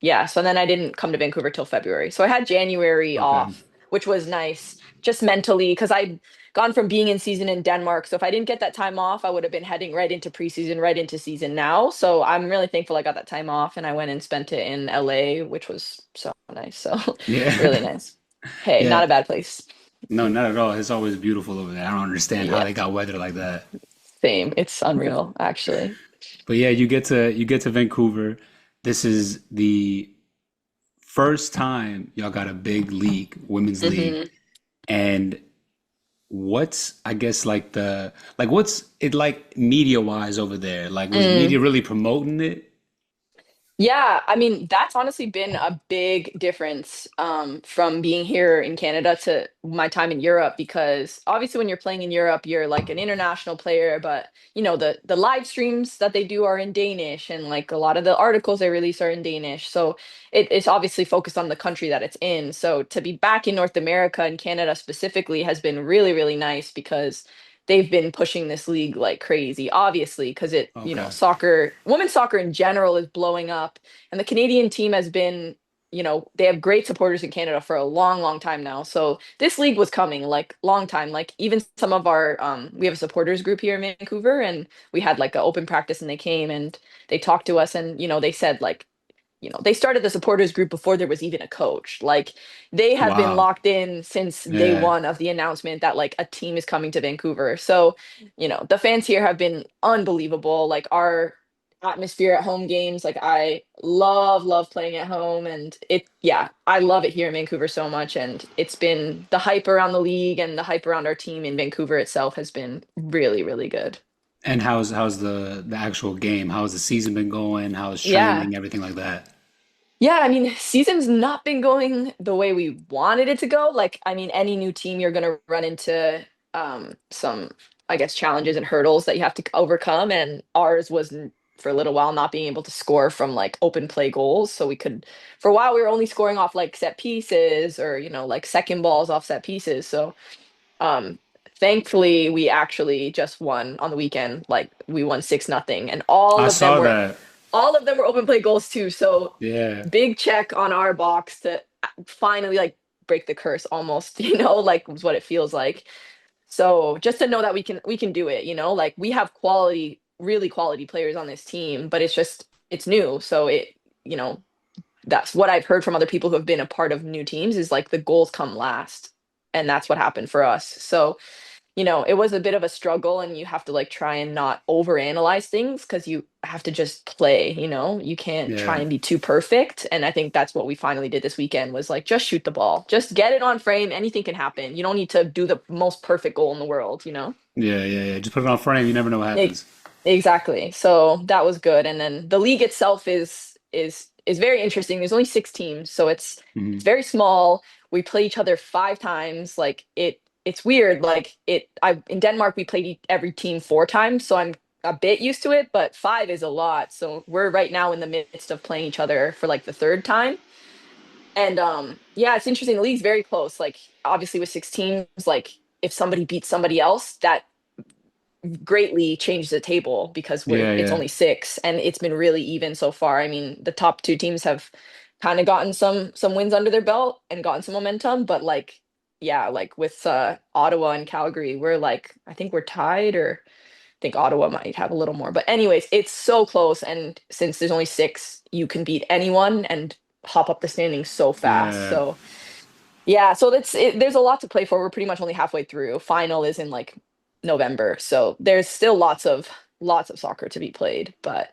yeah, so then I didn't come to Vancouver till February. So I had January Okay. off, which was nice, just mentally, because I'd gone from being in season in Denmark. So if I didn't get that time off, I would have been heading right into preseason, right into season now. So I'm really thankful I got that time off, and I went and spent it in LA, which was so nice. So Yeah. really nice. Hey, not Yeah. a bad place. No, not at all. It's always beautiful over there. I don't understand how Yeah, they got weather like that. same. It's unreal, actually. But yeah, you get to Vancouver. This is the first time y'all got a big league, women's league. hmm And what's I guess what's it like media wise over there? Like was media really promoting it? Yeah, I mean, that's honestly been a big difference from being here in Canada to my time in Europe because obviously when you're playing in Europe, you're like an international player, but the live streams that they do are in Danish and like a lot of the articles they release are in Danish. So it's obviously focused on the country that it's in. So to be back in North America and Canada specifically has been really, really nice because they've been pushing this league like crazy, obviously, because Okay. women's soccer in general is blowing up. And the Canadian team has been, they have great supporters in Canada for a long, long time now. So this league was coming like long time. Like even some of we have a supporters group here in Vancouver and we had like an open practice and they came and they talked to us and, they said like, they started the supporters group before there was even a coach. Like they have been Wow. locked in since day Yeah. one of the announcement that like a team is coming to Vancouver. So, the fans here have been unbelievable. Like our atmosphere at home games, like I love playing at home and yeah, I love it here in Vancouver so much. And it's been the hype around the league and the hype around our team in Vancouver itself has been really, really good. And how's the actual game? How's the season been going? How's Yeah. training, everything like that? Yeah, I mean, season's not been going the way we wanted it to go. Like, I mean, any new team, you're going to run into some, I guess, challenges and hurdles that you have to overcome. And ours was for a little while not being able to score from like open play goals. So for a while, we were only scoring off like set pieces or, like second balls off set pieces. So um, thankfully, we actually just won on the weekend. Like, we won 6-0, and I saw that. all of them were open play goals too. So Yeah. big check on our box to finally like break the curse almost, like was what it feels like. So just to know that we can do it, like we have quality, really quality players on this team, but it's just it's new. So you know, that's what I've heard from other people who have been a part of new teams is like the goals come last. And that's what happened for us. So it was a bit of a struggle and you have to like try and not overanalyze things because you have to just play. You can't try Yeah. and be too perfect. And I think that's what we finally did this weekend was like just shoot the ball. Just get it on frame. Anything can happen. You don't need to do the most perfect goal in the world. Yeah, yeah, yeah. Just put it on frame. You never know what E- happens. Exactly. So that was good. And then the league itself is very interesting. There's only 6 teams, so it's Hmm. very small. We play each other 5 times. Like it's weird. Like I in Denmark we played every team 4 times, so I'm a bit used to it, but 5 is a lot. So we're right now in the midst of playing each other for like the third time. And yeah, it's interesting. The league's very close. Like obviously with 6 teams, like if somebody beats somebody else, that greatly changed the table because Yeah, it's yeah, only 6 and it's been really even so far. I mean, the top 2 teams have kind of gotten some wins under their belt and gotten some momentum, but like yeah, like with Ottawa and Calgary, we're like I think we're tied or I think Ottawa might have a little more. But anyways, it's so close and since there's only 6, you can beat anyone and hop up the standings so fast. yeah, So yeah, so there's a lot to play for. We're pretty much only halfway through. Final is in like November. So there's still lots of soccer to be played, but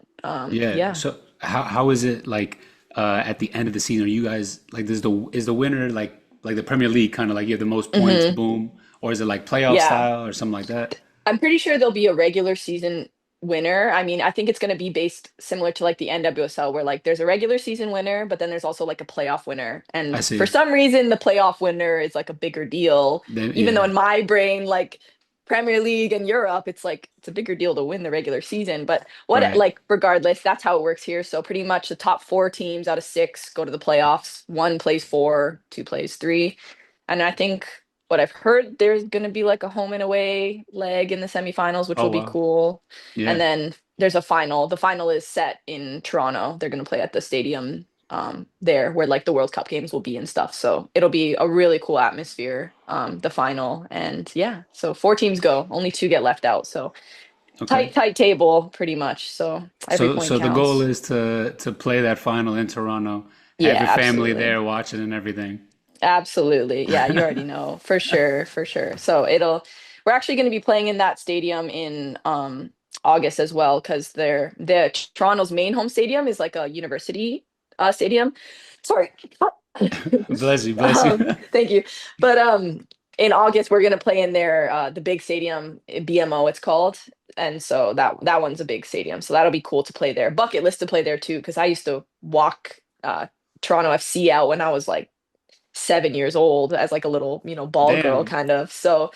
yeah. yeah. So how is it like at the end of the season? Are you guys like is the winner like the Premier League kind of like you have the most points, Hmm. boom, or is it like playoff Yeah. style or something like that? I'm pretty sure there'll be a regular season winner. I mean, I think it's going to be based similar to like the NWSL where like there's a regular season winner, but then there's also like a playoff winner. I And for see. some reason the playoff winner is like a bigger deal, Then even though yeah, in my brain like Premier League and Europe, it's like it's a bigger deal to win the regular season. But what right. like regardless, that's how it works here. So pretty much the top 4 teams out of 6 go to the playoffs. One plays 4, two plays 3. And I think what I've heard, there's going to be like a home and away leg in the semifinals, which Oh will be wow. cool. And Yeah. then there's a final. The final is set in Toronto. They're going to play at the stadium there where like the World Cup games will be and stuff. So it'll be a really cool atmosphere, the final. And yeah, so 4 teams go, only 2 get left out. So Okay. tight table pretty much. So every point So the goal counts. is to play that final in Toronto, have Yeah, your family absolutely. there watching and everything. Absolutely. Yeah, you already know. For sure, for sure. So we're actually going to be playing in that stadium in August as well because Toronto's main home stadium is like a university stadium. Sorry. Bless you, bless you. Thank you. But in August we're going to play in there the big stadium BMO it's called. And so that one's a big stadium. So that'll be cool to play there. Bucket list to play there too because I used to walk Toronto FC out when I was like 7 years old as like a little, ball girl Damn. kind of. So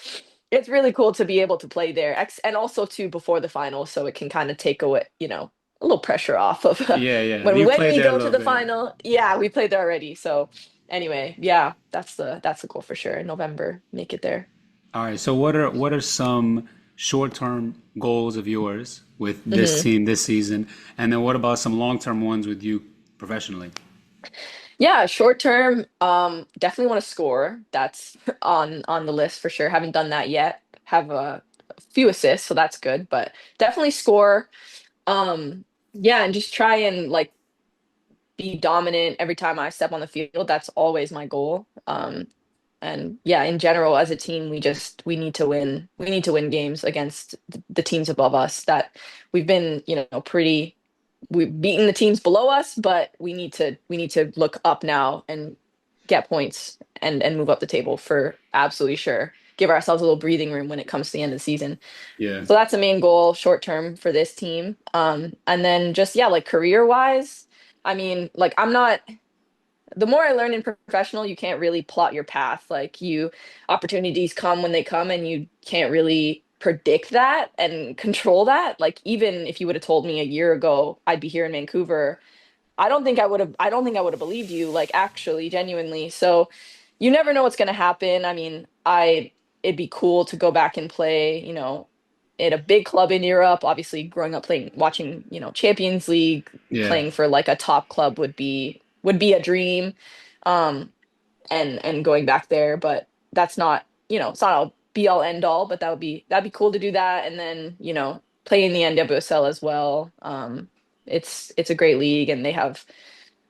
it's really cool to be able to play there. And also too before the final, so it can kind of take away, a little pressure off of Yeah, yeah. when we You when played we there a go to little the bit. final. Yeah, we played there already. So anyway, yeah, that's the goal for sure. In November, make it there. All right. So what are some short-term goals of yours with this Hmm. team this season? And then what about some long-term ones with you professionally? Yeah, short term, definitely want to score. That's on the list for sure. Haven't done that yet. Have a few assists, so that's good. But definitely score. Yeah, and just try and like be dominant every time I step on the field. That's always my goal. And yeah, in general, as a team, we need to win. We need to win games against the teams above us. That we've been, pretty. We've beaten the teams below us, but we need to look up now and get points and move up the table for absolutely sure. Give ourselves a little breathing room when it comes to the end of the season. Yeah. So that's a main goal short term for this team. And then just yeah, like career wise, I mean, like I'm not the more I learn in professional, you can't really plot your path. Like opportunities come when they come and you can't really predict that and control that. Like even if you would have told me a year ago I'd be here in Vancouver, I don't think I would have believed you, like actually, genuinely. So you never know what's gonna happen. I mean, it'd be cool to go back and play, in a big club in Europe. Obviously, growing up playing, watching, Champions League, Yeah. playing for like a top club would be a dream. Um, and going back there, but that's not, it's not a be all end all, but that'd be cool to do that. And then, play in the NWSL as well. It's a great league, and they have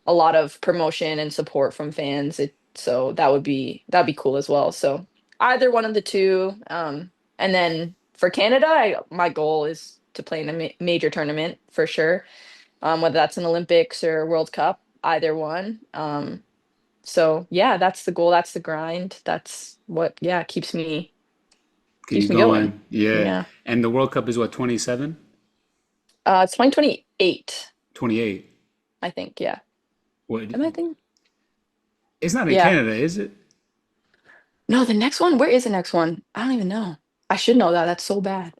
a lot of promotion and support from fans. So that'd be cool as well. So either one of the two. And then for Canada, my goal is to play in a major tournament for sure. Whether that's an Olympics or World Cup, either one. So yeah, that's the goal. That's the grind. That's what, yeah, Keep keeps me going. going. Yeah. Yeah. And the World Cup is what, 27? It's 2028, 28. I think. Yeah. What? Am I thinking? It's not in Yeah. Canada, is it? No, the next one. Where is the next one? I don't even know. I should know that. That's so bad.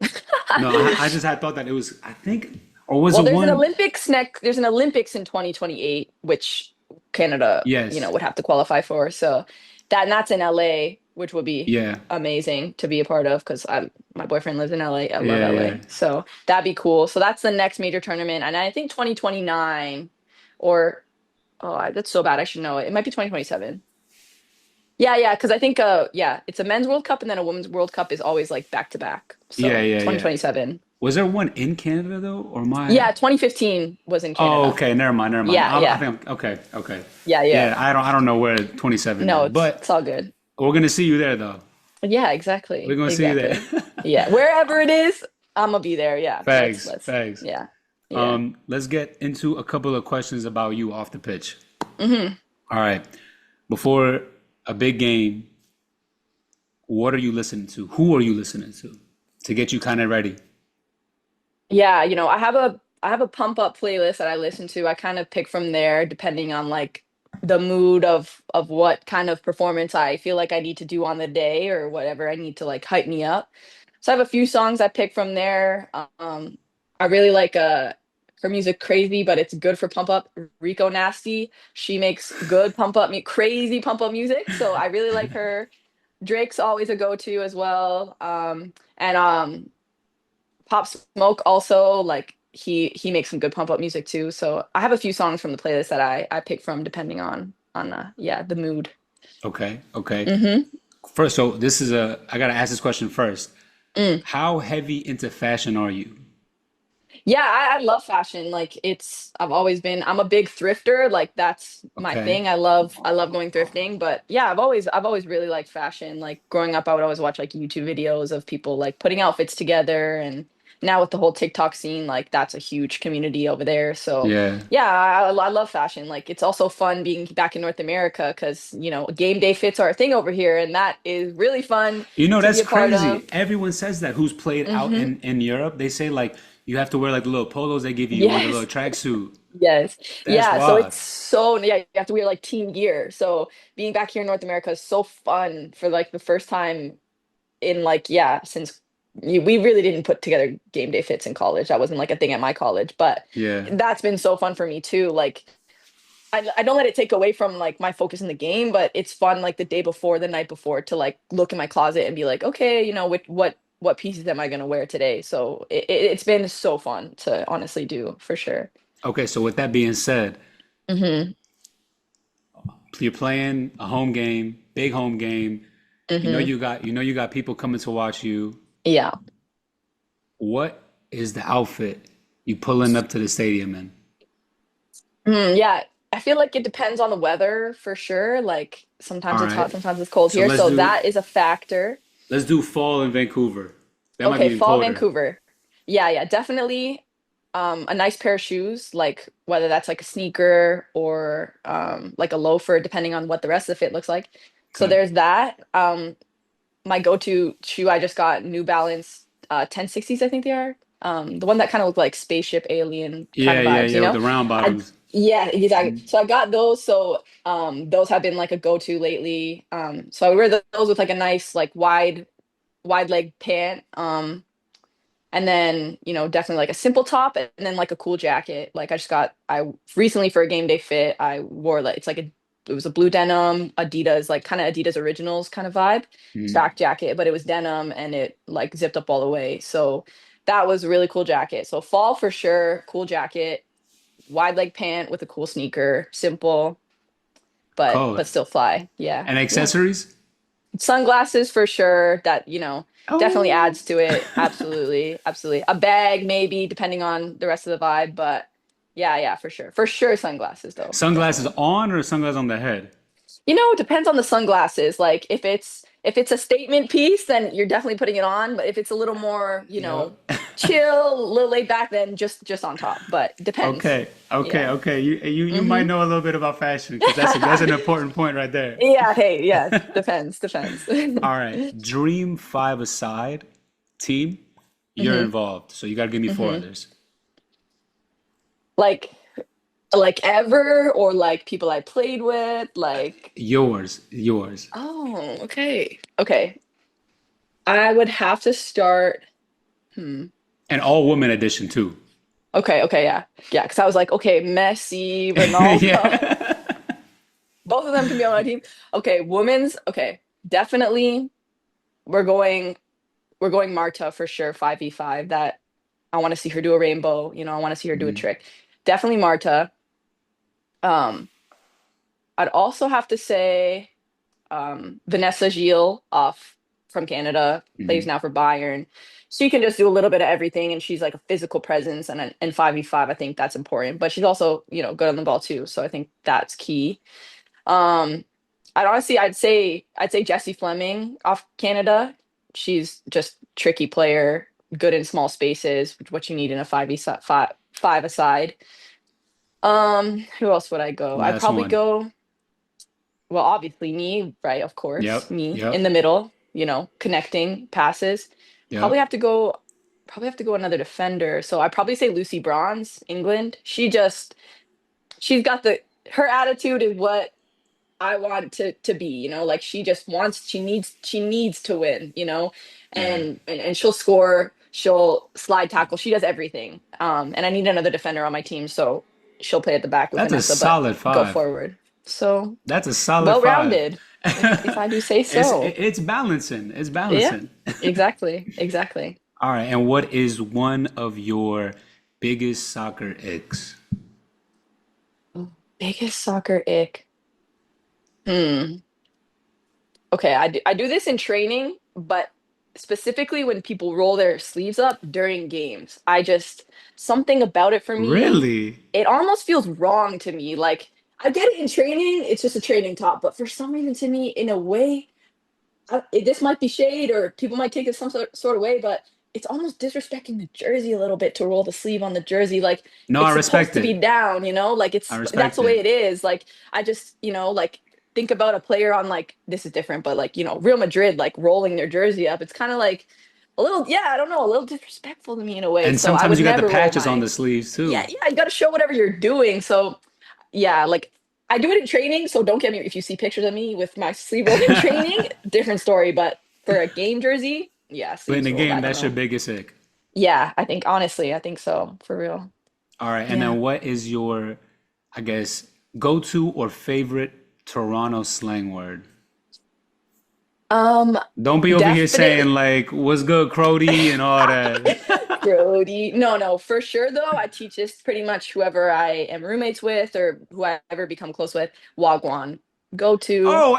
No, I just had thought that it was, I think, or was Well, it one? there's an Olympics in 2028, which Canada, Yes. would have to qualify for. So and that's in LA, which would be Yeah. amazing to be a part of because my boyfriend lives in LA. I love Yeah, LA. yeah. So that'd be cool. So that's the next major tournament. And I think 2029 or that's so bad. I should know it. It might be 2027. Yeah, yeah, because I think yeah, it's a men's World Cup and then a women's World Cup is always like back to back. Yeah, So yeah, yeah. 2027. Was there one in Canada though? Or my Yeah, 2015 was in Oh, Canada. okay, never mind, never mind. Yeah, I yeah. think okay, okay. Yeah, Yeah, yeah. I don't know where 27 No, is, it's but all good. we're gonna see you there though. Yeah, We're exactly. gonna see you there. Exactly. Yeah. Wherever it is, I'm gonna be there. Yeah. Thanks, Let's thanks. yeah. Yeah. Let's get into a couple of questions about you off the pitch. Hmm. All right. Before a big game, what are you listening to? Who are you listening to get you kind of ready? Yeah, I have a pump up playlist that I listen to. I kind of pick from there depending on like the mood of what kind of performance I feel like I need to do on the day or whatever I need to like hype me up. So I have a few songs I pick from there. I really like her music crazy, but it's good for pump up. Rico Nasty, she makes good crazy pump up music. So I really like her. Drake's always a go-to as well. And Pop Smoke also like he makes some good pump up music too. So I have a few songs from the playlist that I pick from depending on yeah, the mood. Okay, okay. Hmm. First, so this is I gotta ask this question first. Mm. How heavy into fashion are you? Yeah, I love fashion. Like I'm a big thrifter. Like that's my Okay. thing. I love going thrifting. But yeah, I've always really liked fashion. Like growing up, I would always watch like YouTube videos of people like putting outfits together. And now with the whole TikTok scene, like that's a huge community over there. So Yeah. yeah, I love fashion. Like it's also fun being back in North America because game day fits are a thing over here, and that is really fun You know, to be that's a part crazy. of. Everyone says that who's played out Hmm. in Europe. They say like you have to wear like the little polos they give you or the Yes. little tracksuit. Yes. That's Yeah. So wild. it's so, yeah, you have to wear like team gear. So being back here in North America is so fun for like the first time in like, yeah, since we really didn't put together game day fits in college. That wasn't like a thing at my college, but Yeah. that's been so fun for me too. Like, I don't let it take away from like my focus in the game, but it's fun like the day before, the night before to like look in my closet and be like, okay, what pieces am I going to wear today? So it's been so fun to honestly do for sure. Okay, so with that being said, Hmm. you're playing a home game, big home game. Hmm. You got people coming to watch you. Yeah. What is the outfit you pulling up to the stadium in? Yeah. I feel like it depends on the weather for sure. Like All sometimes it's right. hot, sometimes it's cold So here. So that is a factor. let's do fall in Vancouver. That might be Okay, even fall colder. Vancouver. Yeah, yeah, definitely a nice pair of shoes, like whether that's like a sneaker or like a loafer, depending on what the rest of the fit looks like. So Okay. there's that. My go-to shoe I just got New Balance 1060s, I think they are. The one that kind of look like spaceship alien kind Yeah, of yeah, vibes, yeah, with the round I bottoms. yeah, exactly. Mhm. So I got those. So those have been like a go-to lately. So I wear those with like a nice like wide leg pant. And then, definitely like a simple top and then like a cool jacket. Like I recently for a game day fit, I wore like, it was a blue denim, Adidas, like kind of Adidas Originals kind of vibe, Mhm. track jacket, but it was denim and it like zipped up all the way. So that was a really cool jacket. So fall for sure, cool jacket, wide leg pant with a cool sneaker, simple, Cold. but still fly. Yeah. And Yeah. accessories? Sunglasses for sure. That, definitely Oh. adds to it. Absolutely. Absolutely. A bag, maybe, depending on the rest of the vibe. But Yeah, for sure. For sure sunglasses though, Sunglasses definitely. on or sunglasses on the head? It depends on the sunglasses. Like if it's a statement piece, then you're definitely putting it on. But if it's a little more, Yep. chill, a little laid back, then just on top. But depends. Okay, okay, Yeah. okay. You might Mm-hmm. know a little bit about fashion because that's an important point right there. Yeah, hey, yeah, depends. All right, dream five aside, team, you're hmm involved. So you got to give me four hmm others. Like like ever or like people I played with, like Yours, yours, oh, okay. Okay. I would have to start. Hmm. and all women edition too. Okay, yeah. Yeah, because I was like, okay, Messi, Ronaldo. Yeah. Both of them can be on my team. Okay, women's, okay. Definitely we're going we're going Marta for sure, 5v5. That I want to see her do a rainbow, I want to see her do a Mhm, trick. Definitely Marta. Um, I'd also have to say Vanessa Gilles off from Canada, plays mhm. now for Bayern. She can just do a little bit of everything, and she's like a physical presence. And in 5v5, I think that's important. But she's also, good on the ball too. So I think that's key. Um, I'd say Jessie Fleming off Canada. She's just tricky player, good in small spaces, which what you need in a five aside. Who else would I go? I'd Last probably one. go, well, obviously me, right? Of course, Yep, me in yep, the middle, connecting passes. Probably yep. have to go, probably have to go another defender. So I'd probably say Lucy Bronze, England. She's got her attitude is what I want to be, like she needs to win, Yeah. and she'll score, she'll slide tackle, she does everything. And I need another defender on my team, so she'll play at the back with That's a Vanessa, but solid go five. forward. So That's a solid five. well-rounded, if I do say It's so. it's balancing. It's Yeah, balancing. exactly. All right, and what is one of your biggest soccer icks? Biggest soccer ick. Hmm. Okay, I do this in training, but specifically when people roll their sleeves up during games. Something about it for me, Really? it almost feels wrong to me. Like I get it in training, it's just a training top, but for some reason to me, in a way, this might be shade or people might take it some sort of way, but it's almost disrespecting the jersey a little bit to roll the sleeve on the jersey. Like No, I it's supposed respect to be it. down, like I that's respect the way it. it is. Like I just, like think about a player on, like, this is different, but like, Real Madrid, like rolling their jersey up. It's kind of like a little, yeah, I don't know, a little disrespectful to me in a way. And So I sometimes would you got the never roll patches on my, the sleeves yeah, too. yeah, you got to show whatever you're doing. So yeah, like I do it in training, so don't get me if you see pictures of me with my sleeve rolled in training, different story. But for a game jersey, yeah, But in sleeves the rolled. game, I don't that's your know. biggest ick. Yeah, I think honestly, I think so for real. All right, and Yeah. then what is your, I guess, go-to or favorite Toronto slang word? Um, Don't be over here saying Definitely. like "What's good, Crody" and all that. Grody. No, for sure though. I teach this pretty much whoever I am roommates with or who I ever become close with. Wagwan. Go to Oh,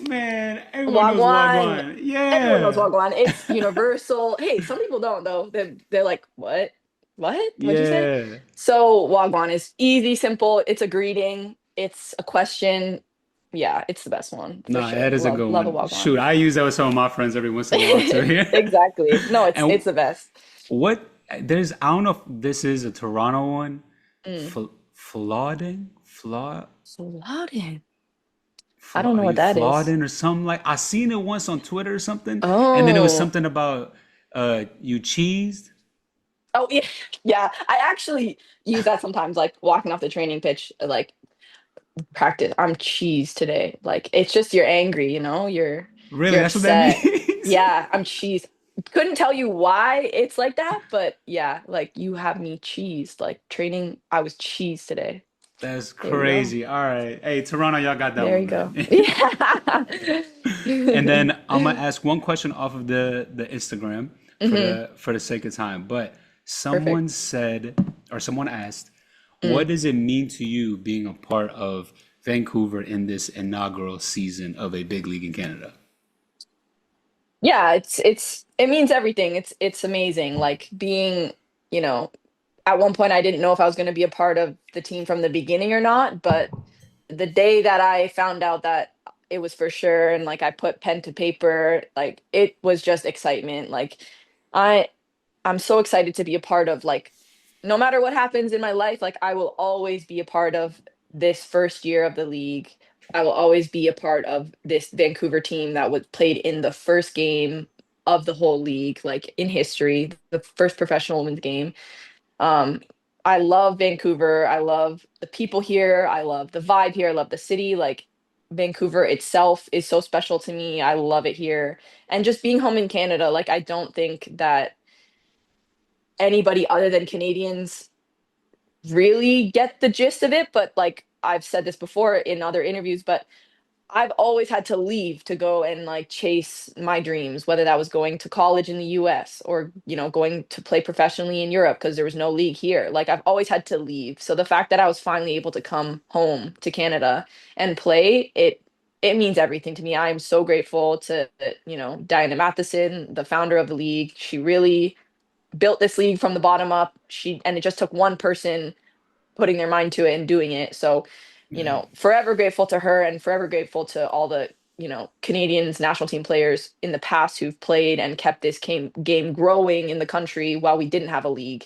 man, everyone knows Wagwan. Wagwan. Everyone knows Yeah, Wagwan. It's universal. Hey, some people don't though. They're like, what? What? What'd you say? yeah. So Wagwan is easy, simple. It's a greeting. It's a question. Yeah, it's the best one for Nah, sure. that is a Love good love a one. Wagwan. Shoot, I use that with some of my friends every once in a while too here. Exactly. No, it's And it's the best. what I don't know if this is a Toronto one. Mm. Flauding? Flaw? Saladin. I don't know Are what you that is. flauding or something like I seen it once on Twitter or something, and then it was Oh. something about you cheesed. Oh yeah. Yeah. I actually use that sometimes, like walking off the training pitch, like practice. I'm cheese today. Like it's just you're angry, Really, you're that's what that upset. means? Yeah, I'm cheese. Couldn't tell you why it's like that, but yeah, like you have me cheesed. Like training, I was cheese today. That's There you go. crazy. All right. Hey, Toronto, y'all got that There one you go. right. Yeah. And then I'm gonna ask one question off of the Instagram for hmm the sake of time. But Perfect. someone said or someone asked, what Mm. does it mean to you being a part of Vancouver in this inaugural season of a big league in Canada? Yeah, it means everything. It's amazing. Like being, you know, at one point I didn't know if I was going to be a part of the team from the beginning or not, but the day that I found out that it was for sure and like I put pen to paper, like it was just excitement. Like I I'm so excited to be a part of like no matter what happens in my life, like I will always be a part of this first year of the league. I will always be a part of this Vancouver team that was played in the first game of the whole league, like in history, the first professional women's game. Um, I love Vancouver. I love the people here. I love the vibe here. I love the city. Like Vancouver itself is so special to me. I love it here. And just being home in Canada, like I don't think that anybody other than Canadians really get the gist of it, but like I've said this before in other interviews, but I've always had to leave to go and like chase my dreams, whether that was going to college in the US or, going to play professionally in Europe because there was no league here. Like I've always had to leave. So the fact that I was finally able to come home to Canada and play, it means everything to me. I am so grateful to, Diana Matheson, the founder of the league. She really built this league from the bottom up. And it just took one person putting their mind to it and doing it. So, Yeah. forever grateful to her and forever grateful to all the, Canadians national team players in the past who've played and kept this game growing in the country while we didn't have a league.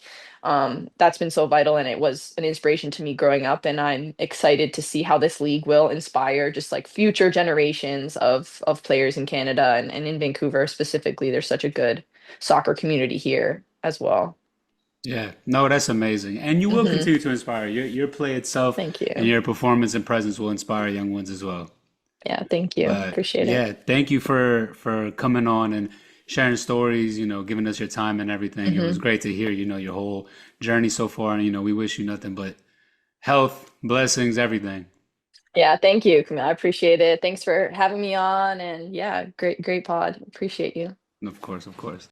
That's been so vital and it was an inspiration to me growing up. And I'm excited to see how this league will inspire just like future generations of players in Canada and in Vancouver specifically. There's such a good soccer community here as well. Yeah, no, that's amazing. And you will Hmm. continue to inspire. Your play itself Thank and you. your performance and presence will inspire young ones as well. Yeah, thank you. But Appreciate it. yeah, thank you for coming on and sharing stories, giving us your time and everything. It was Hmm. great to hear, your whole journey so far. And, we wish you nothing but health, blessings, everything. Yeah, thank you, Camille. I appreciate it. Thanks for having me on. And yeah, great, great pod. Appreciate you. Of course, of course.